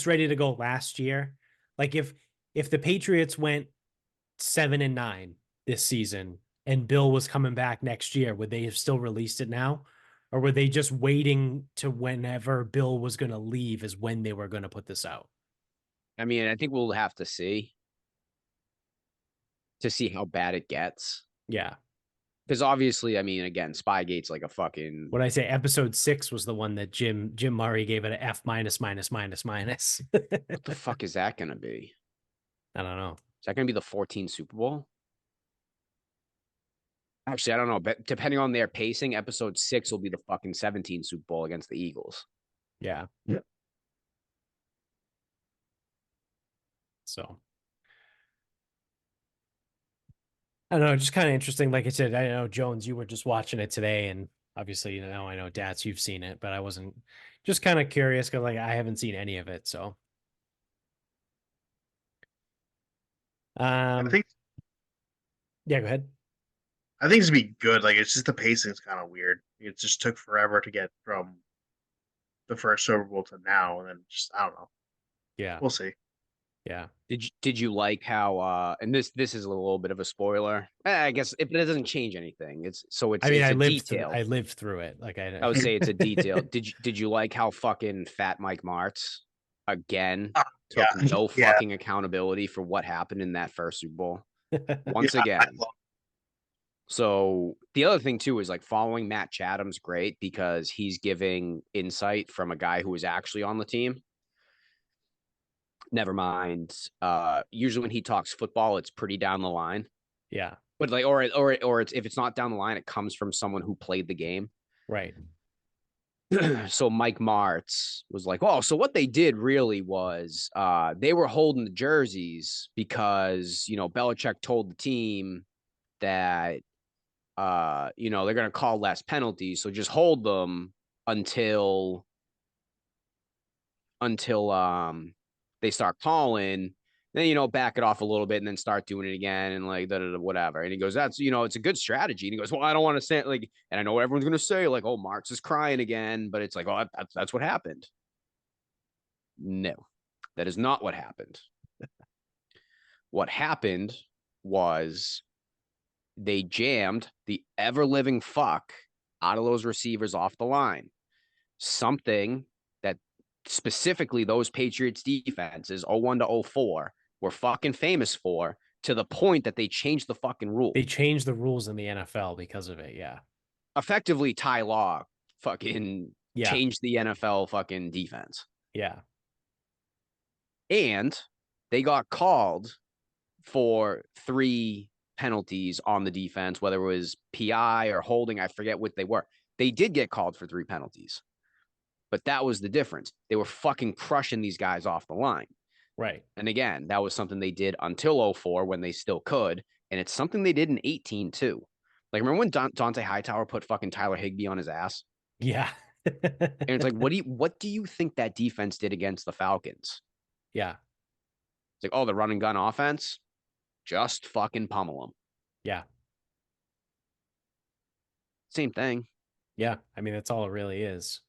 [SPEAKER 1] ready to go last year? Like, if the Patriots went 7-9 this season and Bill was coming back next year, would they have still released it now, or were they just waiting to whenever Bill was going to leave is when they were going to put this out?
[SPEAKER 2] I mean, I think we'll have to see how bad it gets.
[SPEAKER 1] Yeah.
[SPEAKER 2] Because obviously, I mean, again, Spygate's like a fucking.
[SPEAKER 1] When I say episode 6 was the one that Jim Murray gave it a F minus minus minus minus.
[SPEAKER 2] What the fuck is that gonna be?
[SPEAKER 1] I don't know.
[SPEAKER 2] Is that gonna be the 14 Super Bowl? Actually, I don't know. But depending on their pacing, episode 6 will be the fucking 17 Super Bowl against the Eagles.
[SPEAKER 1] Yeah. So I don't know, just kind of interesting. Like I said, I know Jones, you were just watching it today, and obviously, you know, I know Dats, you've seen it, but I wasn't just kind of curious because like I haven't seen any of it. So
[SPEAKER 3] I think
[SPEAKER 1] yeah, go ahead.
[SPEAKER 3] I think it's gonna be good. Like it's just the pacing's kind of weird. It just took forever to get from the first Super Bowl to now, and then just I don't know.
[SPEAKER 1] Yeah,
[SPEAKER 3] We'll see.
[SPEAKER 1] yeah.
[SPEAKER 2] Did you like how and this is a little bit of a spoiler. I guess if it doesn't change anything, it's
[SPEAKER 1] I mean,
[SPEAKER 2] it's
[SPEAKER 1] I
[SPEAKER 2] a
[SPEAKER 1] lived
[SPEAKER 2] detail.
[SPEAKER 1] I lived through it. Like
[SPEAKER 2] I would say it's a detail. Did you like how fucking fat Mike Martz again took
[SPEAKER 3] Yeah,
[SPEAKER 2] no
[SPEAKER 3] yeah,
[SPEAKER 2] fucking accountability for what happened in that first Super Bowl? Once
[SPEAKER 3] yeah.
[SPEAKER 2] again. So the other thing too is like following Matt Chatham's great because he's giving insight from a guy who was actually on the team. Never mind. Usually when he talks football, it's pretty down the line.
[SPEAKER 1] Yeah,
[SPEAKER 2] But like, or it's if it's not down the line, it comes from someone who played the game.
[SPEAKER 1] right.
[SPEAKER 2] So Mike Martz was like, "Oh, so what they did really was they were holding the jerseys because Belichick told the team that they're gonna call less penalties, so just hold them until they start calling." Then back it off a little bit and then start doing it again and like whatever. And he goes, "That's it's a good strategy." And he goes, "Well, I don't want to say like," and I know what everyone's gonna say like, "Oh, Marks is crying again," but it's like, "Oh, that's what happened." No, that is not what happened. What happened was they jammed the ever living fuck out of those receivers off the line. Something that specifically those Patriots defenses 01 to 04 were fucking famous for, to the point that they changed the fucking rule.
[SPEAKER 1] They changed the rules in the NFL because of it. Yeah.
[SPEAKER 2] Effectively, Ty Law fucking
[SPEAKER 1] Yeah.
[SPEAKER 2] changed the NFL fucking defense.
[SPEAKER 1] Yeah.
[SPEAKER 2] And they got called for 3 penalties on the defense, whether it was PI or holding, I forget what they were. They did get called for 3 penalties. But that was the difference. They were fucking crushing these guys off the line.
[SPEAKER 1] Right.
[SPEAKER 2] And again, that was something they did until 04 when they still could. And it's something they did in 18 too. Like, remember when Dante Hightower put fucking Tyler Higbee on his ass?
[SPEAKER 1] Yeah.
[SPEAKER 2] And it's like, what do you think that defense did against the Falcons?
[SPEAKER 1] Yeah.
[SPEAKER 2] It's like, oh, the run and gun offense? Just fucking pummel them.
[SPEAKER 1] Yeah.
[SPEAKER 2] Same thing.
[SPEAKER 1] Yeah. I mean, that's all it really is.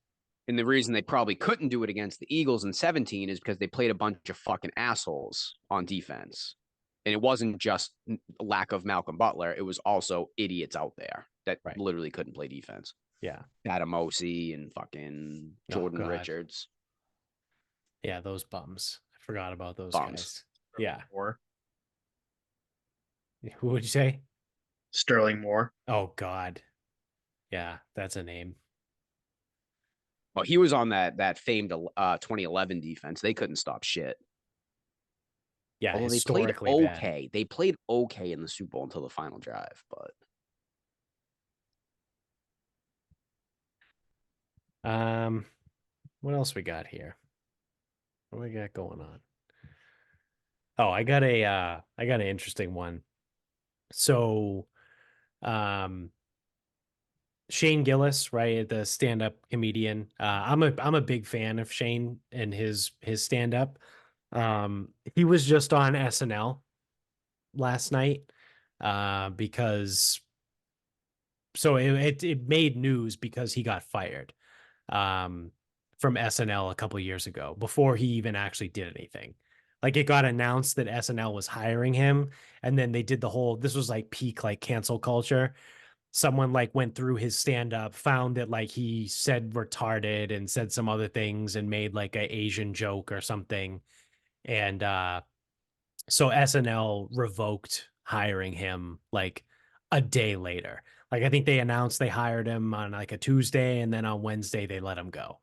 [SPEAKER 2] And the reason they probably couldn't do it against the Eagles in 17 is because they played a bunch of fucking assholes on defense. And it wasn't just lack of Malcolm Butler. It was also idiots out there that literally couldn't play defense.
[SPEAKER 1] Yeah.
[SPEAKER 2] Adam Osi and fucking Jordan Richards.
[SPEAKER 1] Yeah, those bums. I forgot about those
[SPEAKER 2] Bums.
[SPEAKER 1] guys. Yeah.
[SPEAKER 3] Moore.
[SPEAKER 1] Who would you say?
[SPEAKER 3] Sterling Moore.
[SPEAKER 1] Oh, God. Yeah, that's a name.
[SPEAKER 2] Well, he was on that famed 2011 defense. They couldn't stop shit.
[SPEAKER 1] Yeah,
[SPEAKER 2] Although they played
[SPEAKER 1] historically bad.
[SPEAKER 2] okay. They played okay in the Super Bowl until the final drive, but
[SPEAKER 1] What else we got here? What do we got going on? Oh, I got an interesting one. So, um, Shane Gillis, right, the stand-up comedian. I'm a big fan of Shane and his stand-up. He was just on SNL last night, because so it made news because he got fired, um, from SNL a couple years ago before he even actually did anything. Like it got announced that SNL was hiring him, and then they did the whole. This was like peak like cancel culture. Someone like went through his stand up, found that like he said retarded and said some other things and made like a Asian joke or something. And so SNL revoked hiring him like a day later. Like I think they announced they hired him on like a Tuesday and then on Wednesday they let him go.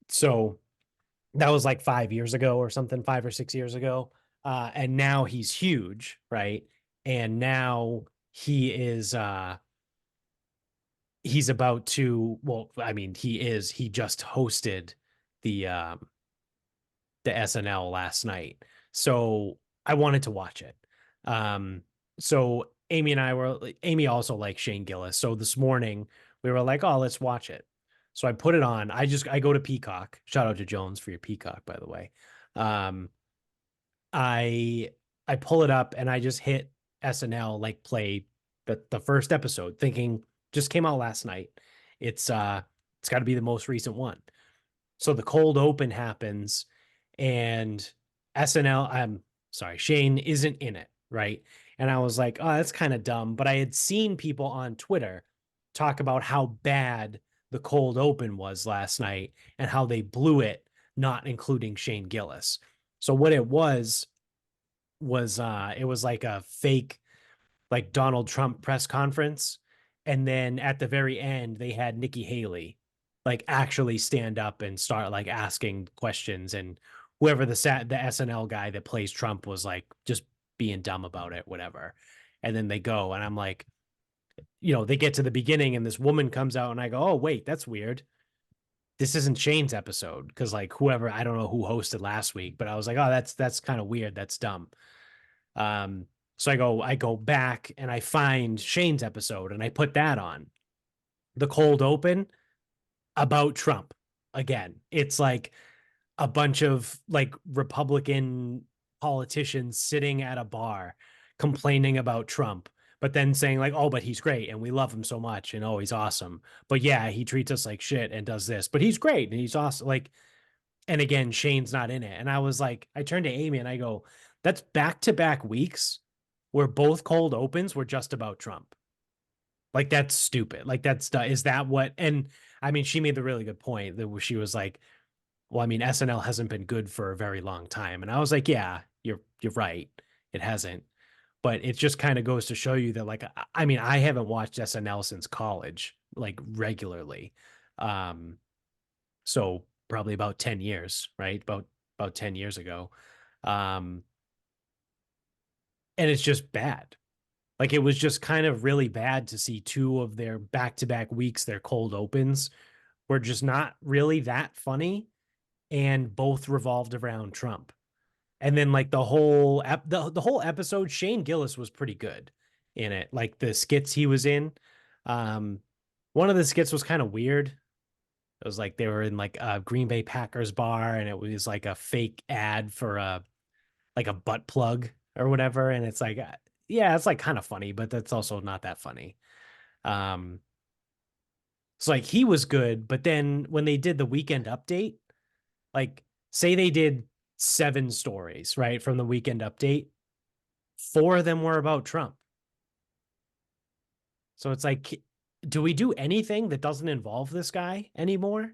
[SPEAKER 1] So that was like 5 years ago or something, 5 or 6 years ago. And now he's huge, right? And now he's about to, well, I mean, he just hosted the um the SNL last night. So I wanted to watch it. Um, so Amy also likes Shane Gillis. So this morning we were like, oh, let's watch it. So I put it on. I go to Peacock. Shout out to Jones for your Peacock, by the way. Um, I I pull it up and I just hit SNL like play the first episode, thinking just came out last night. It's got to be the most recent one. So the cold open happens and SNL, I'm sorry, Shane isn't in it, right? And I was like, oh, that's kind of dumb. But I had seen people on Twitter talk about how bad the cold open was last night and how they blew it, not including Shane Gillis. So what it was it was like a fake like Donald Trump press conference. And then at the very end, they had Nikki Haley like actually stand up and start like asking questions. And whoever the SNL guy that plays Trump was like just being dumb about it, whatever. And then they go, and I'm like, they get to the beginning, and this woman comes out, and I go, oh wait, that's weird. This isn't Shane's episode because like whoever I don't know who hosted last week, but I was like, oh, that's kind of weird. That's dumb. Um, so I go back and I find Shane's episode and I put that on. The cold open about Trump again. It's like a bunch of like Republican politicians sitting at a bar complaining about Trump, but then saying like, "Oh, but he's great and we love him so much and oh, he's awesome." But yeah, he treats us like shit and does this, but he's great and he's awesome. Like, and again, Shane's not in it. And I was like, I turned to Amy and I go, "That's back to back weeks where both cold opens were just about Trump." Like that's stupid. Like is that what? And I mean, she made the really good point that she was like, "Well, I mean, SNL hasn't been good for a very long time," and I was like, "Yeah, you're right. It hasn't." But it just kind of goes to show you that, like, I mean, I haven't watched SNL since college, like regularly. Um, so probably about 10 years, right? About 10 years ago. Um, and it's just bad. Like it was just kind of really bad to see two of their back-to-back weeks, their cold opens were just not really that funny and both revolved around Trump. And then like the whole episode, Shane Gillis was pretty good in it. Like the skits he was in. Um, one of the skits was kind of weird. It was like they were in like a Green Bay Packers bar and it was like a fake ad for a butt plug or whatever. And it's like, yeah, it's like kind of funny, but that's also not that funny. Um, so like he was good, but then when they did the weekend update, like say they did 7 stories, right, from the weekend update, 4 of them were about Trump. So it's like, do we do anything that doesn't involve this guy anymore?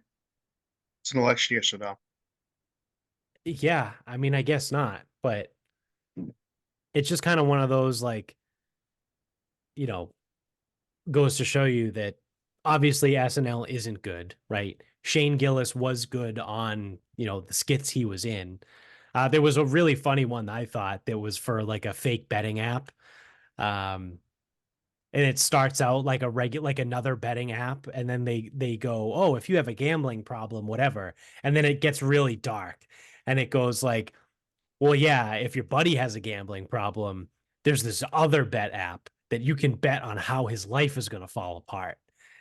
[SPEAKER 3] It's an election year, so no.
[SPEAKER 1] Yeah, I mean, I guess not, but it's just kind of one of those like, you know, goes to show you that obviously SNL isn't good, right? Shane Gillis was good on, the skits he was in. There was a really funny one I thought that was for like a fake betting app. Um, and it starts out like like another betting app, and then they go, oh, if you have a gambling problem, whatever. And then it gets really dark. And it goes like, well, yeah, if your buddy has a gambling problem, there's this other bet app that you can bet on how his life is going to fall apart.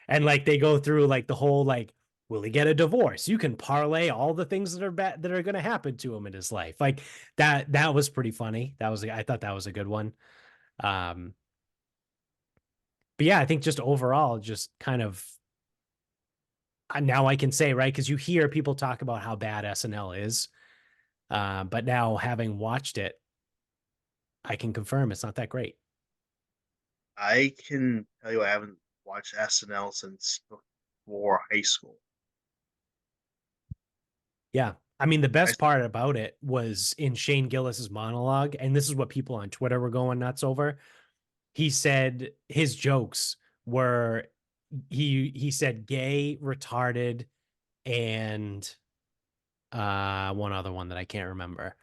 [SPEAKER 1] And like they go through like the whole like, will he get a divorce? You can parlay all the things that are going to happen to him in his life. Like that was pretty funny. I thought that was a good one. Um, but yeah, I think just overall, just kind of now I can say, right, because you hear people talk about how bad SNL is, but now having watched it, I can confirm it's not that great.
[SPEAKER 3] I can tell you I haven't watched SNL since before high school.
[SPEAKER 1] Yeah. I mean, the
[SPEAKER 3] I
[SPEAKER 1] best part about it was in Shane Gillis's monologue, and this is what people on Twitter were going nuts over. He said his jokes were he said gay, retarded, and one other one that I can't remember.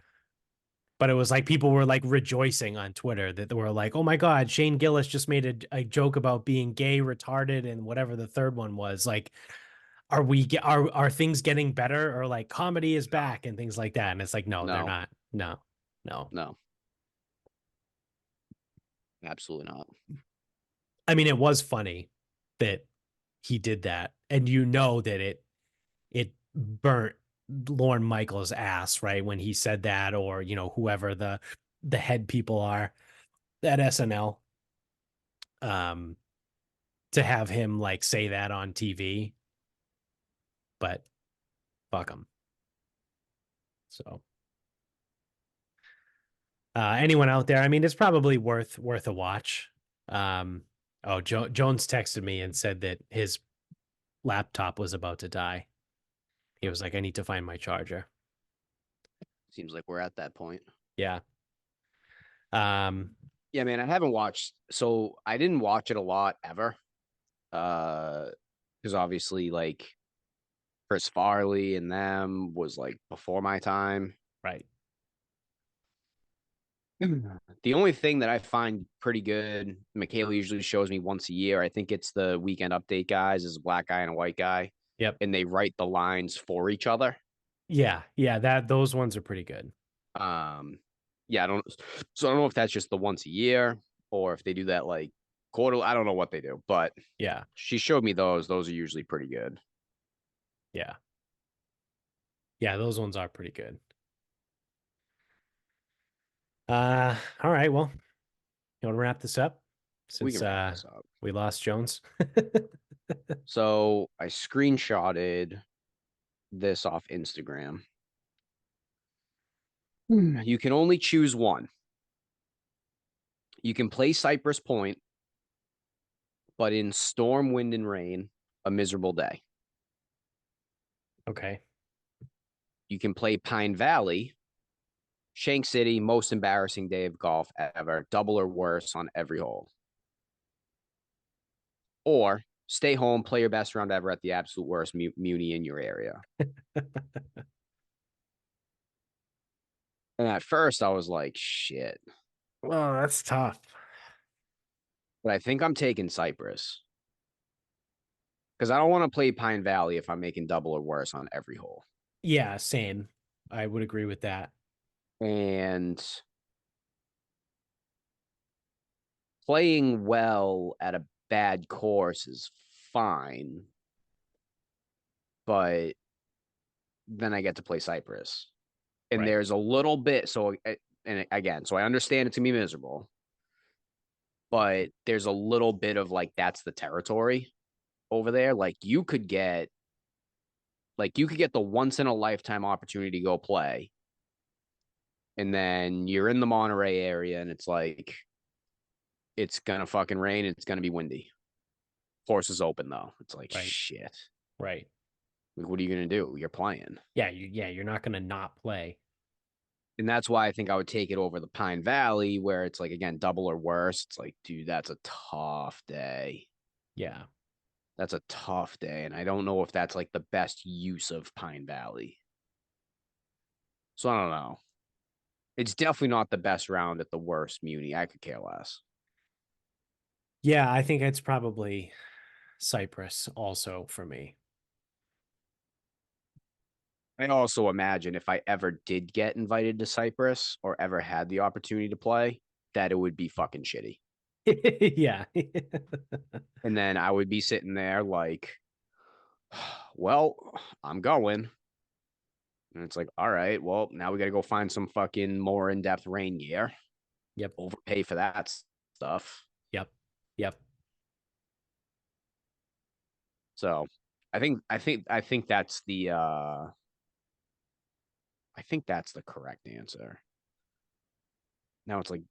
[SPEAKER 1] But it was like people were like rejoicing on Twitter that they were like, "Oh my God, Shane Gillis just made a joke about being gay, retarded, and whatever the third one was." Like, are things getting better, or like comedy is
[SPEAKER 3] no,
[SPEAKER 1] back and things like that? And it's like, no, they're
[SPEAKER 2] No,
[SPEAKER 1] not. No, no.
[SPEAKER 2] no, absolutely not.
[SPEAKER 1] I mean, it was funny that he did that, and you know that it burnt Lorne Michaels' ass, right, when he said that, or whoever the head people are at SNL. Um, to have him like say that on TV, but fuck him. So, anyone out there? I mean, it's probably worth a watch. Oh, Jones texted me and said that his laptop was about to die. He was like, "I need to find my charger."
[SPEAKER 2] Seems like we're at that point.
[SPEAKER 1] Yeah. Um.
[SPEAKER 2] Yeah, man, I haven't watched. So I didn't watch it a lot ever. Because obviously, like Chris Farley and them was like before my time.
[SPEAKER 1] Right.
[SPEAKER 2] The only thing that I find pretty good, Michaela usually shows me once a year. I think it's the Weekend Update guys, is a black guy and a white guy,
[SPEAKER 1] Yep.
[SPEAKER 2] and they write the lines for each other.
[SPEAKER 1] Yeah. Yeah. Those ones are pretty good.
[SPEAKER 2] Yeah, I don't. So I don't know if that's just the once a year or if they do that like quarterly. I don't know what they do, but
[SPEAKER 1] Yeah.
[SPEAKER 2] she showed me those. Those are usually pretty good.
[SPEAKER 1] Yeah. Yeah. Those ones are pretty good. All right. Well, you want to wrap this up
[SPEAKER 2] We
[SPEAKER 1] since
[SPEAKER 2] can wrap this up.
[SPEAKER 1] we lost Jones?
[SPEAKER 2] So I screenshotted this off Instagram. You can only choose one. You can play Cypress Point, but in storm, wind, and rain, a miserable day.
[SPEAKER 1] Okay.
[SPEAKER 2] You can play Pine Valley, Shank City, most embarrassing day of golf ever, double or worse on every hole. Or stay home, play your best round ever at the absolute worst muni in your area. And at first, I was like, shit.
[SPEAKER 1] Well, that's tough.
[SPEAKER 2] But I think I'm taking Cypress because I don't want to play Pine Valley if I'm making double or worse on every hole.
[SPEAKER 1] Yeah, same. I would agree with that.
[SPEAKER 2] And playing well at a bad course is fine, but then I get to play Cypress. And
[SPEAKER 1] Right.
[SPEAKER 2] there's a little bit. So, and again, so I understand it's going to be miserable, but there's a little bit of like, that's the territory over there. Like, you could get the once in a lifetime opportunity to go play. And then you're in the Monterey area and it's like, it's going to fucking rain. It's going to be windy. Course is open though. It's like,
[SPEAKER 1] Right.
[SPEAKER 2] shit.
[SPEAKER 1] Right.
[SPEAKER 2] Like, what are you going to do? You're playing.
[SPEAKER 1] Yeah, you're not going to not play.
[SPEAKER 2] And that's why I think I would take it over the Pine Valley, where it's like, again, double or worse. It's like, dude, that's a tough day.
[SPEAKER 1] Yeah.
[SPEAKER 2] That's a tough day. And I don't know if that's like the best use of Pine Valley. So I don't know. It's definitely not the best round at the worst Muni. I could care less.
[SPEAKER 1] Yeah, I think it's probably Cyprus also for me.
[SPEAKER 2] I also imagine if I ever did get invited to Cyprus or ever had the opportunity to play, that it would be fucking shitty.
[SPEAKER 1] Yeah.
[SPEAKER 2] And then I would be sitting there like, well, I'm going. And it's like, all right, well, now we got to go find some fucking more in depth rain gear,
[SPEAKER 1] Yep.
[SPEAKER 2] overpay for that stuff.
[SPEAKER 1] Yep. Yep.
[SPEAKER 2] So I think that's the I think that's the correct answer. Now it's like,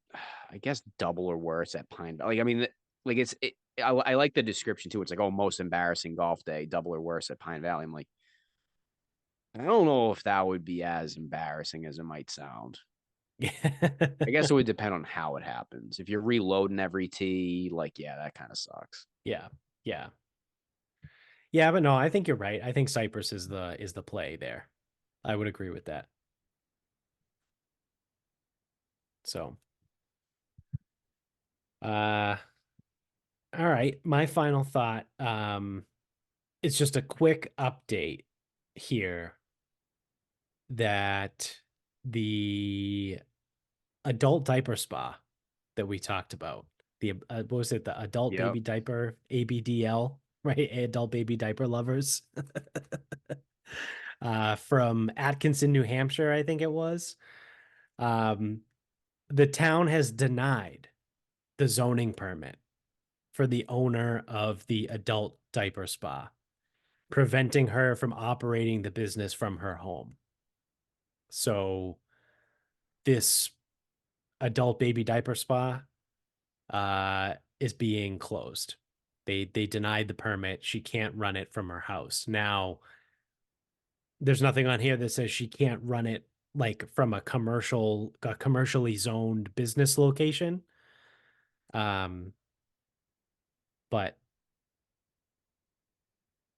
[SPEAKER 2] I guess double or worse at Pine Valley. Like, I mean, like I like the description too. It's like, oh, most embarrassing golf day, double or worse at Pine Valley. I'm like, I don't know if that would be as embarrassing as it might sound. I guess it would depend on how it happens. If you're reloading every tee, like, yeah, that kind of sucks.
[SPEAKER 1] Yeah. Yeah. Yeah, but no, I think you're right. I think Cyprus is the play there. I would agree with that. So, all right. My final thought, it's just a quick update here that the adult diaper spa that we talked about, the what was it, the adult
[SPEAKER 2] Yep.
[SPEAKER 1] baby diaper, ABDL, right? Adult baby diaper lovers. From Atkinson, New Hampshire, I think it was. Um, the town has denied the zoning permit for the owner of the adult diaper spa, preventing her from operating the business from her home. So this adult baby diaper spa is being closed. They denied the permit. She can't run it from her house. Now, there's nothing on here that says she can't run it like from a commercially zoned business location. But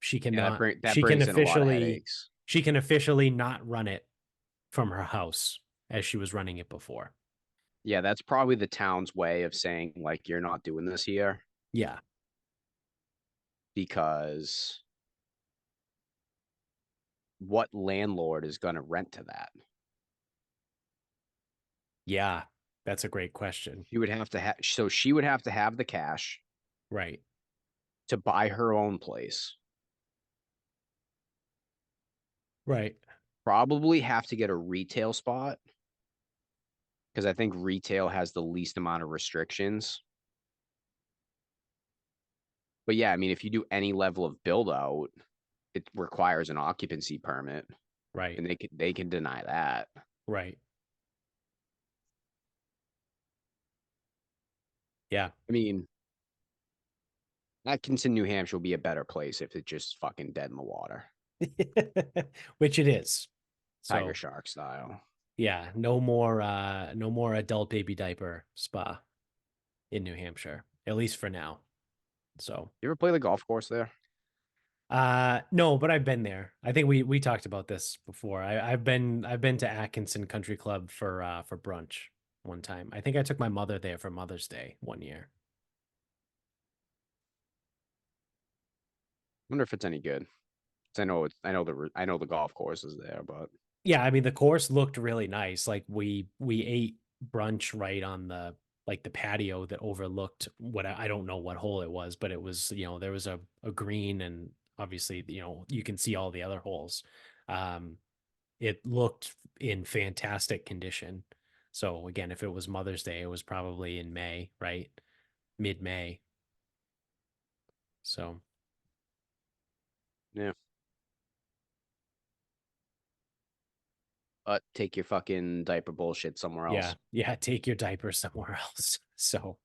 [SPEAKER 1] she
[SPEAKER 2] Yeah,
[SPEAKER 1] cannot
[SPEAKER 2] that brings in a lot of headaches.
[SPEAKER 1] she can officially not run it from her house as she was running it before.
[SPEAKER 2] Yeah, that's probably the town's way of saying, like, you're not doing this here
[SPEAKER 1] Yeah.
[SPEAKER 2] because what landlord is going to rent to that?
[SPEAKER 1] Yeah. That's a great question.
[SPEAKER 2] She would have to have, so she would have to have the cash
[SPEAKER 1] Right.
[SPEAKER 2] to buy her own place.
[SPEAKER 1] Right.
[SPEAKER 2] Probably have to get a retail spot because I think retail has the least amount of restrictions. But yeah, I mean, if you do any level of build out, it requires an occupancy permit,
[SPEAKER 1] Right.
[SPEAKER 2] and they can deny that.
[SPEAKER 1] Right. Yeah.
[SPEAKER 2] I mean, Atkinson, New Hampshire will be a better place if it's just fucking dead in the water,
[SPEAKER 1] Which it is.
[SPEAKER 2] tiger
[SPEAKER 1] So
[SPEAKER 2] shark style.
[SPEAKER 1] yeah, no more adult baby diaper spa in New Hampshire, at least for now. So
[SPEAKER 2] You ever play the golf course there?
[SPEAKER 1] no, but I've been there. I think we talked about this before. I've been to Atkinson Country Club for brunch one time. I think I took my mother there for Mother's Day one year.
[SPEAKER 2] Wonder if it's any good. 'Cause I know the golf course is there, but
[SPEAKER 1] Yeah, I mean the course looked really nice. Like we ate brunch right on the like the patio that overlooked what I don't know what hole it was, but it was, there was a green and obviously, you can see all the other holes. Um, it looked in fantastic condition. So again, if it was Mother's Day, it was probably in May, right? Mid-May. So
[SPEAKER 2] yeah. Take your fucking diaper bullshit somewhere
[SPEAKER 1] yeah,
[SPEAKER 2] else.
[SPEAKER 1] yeah, take your diaper somewhere else. So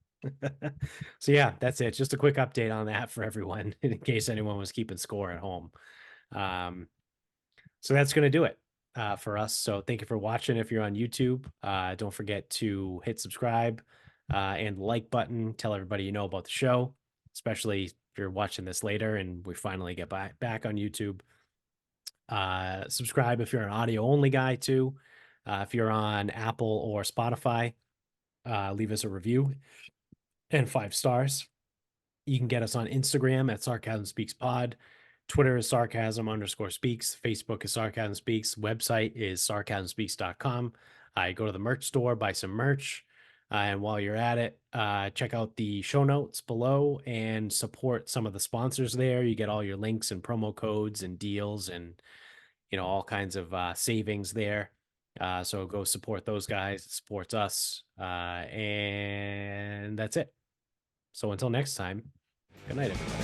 [SPEAKER 1] so yeah, that's it. Just a quick update on that for everyone in case anyone was keeping score at home. Um, so that's going to do it for us. So thank you for watching. If you're on YouTube, don't forget to hit subscribe and like button. Tell everybody you know about the show, especially if you're watching this later and we finally get back on YouTube. Subscribe if you're an audio only guy too. If you're on Apple or Spotify, leave us a review and 5 stars. You can get us on Instagram at Sarcasm Speaks Pod. Twitter is sarcasm_speaks. Facebook is Sarcasm Speaks. Website is sarcasmspeaks.com. Go to the merch store, buy some merch. And while you're at it, check out the show notes below and support some of the sponsors there. You get all your links and promo codes and deals and, all kinds of savings there. So go support those guys. It supports us. And that's it. So until next time, good night, everybody.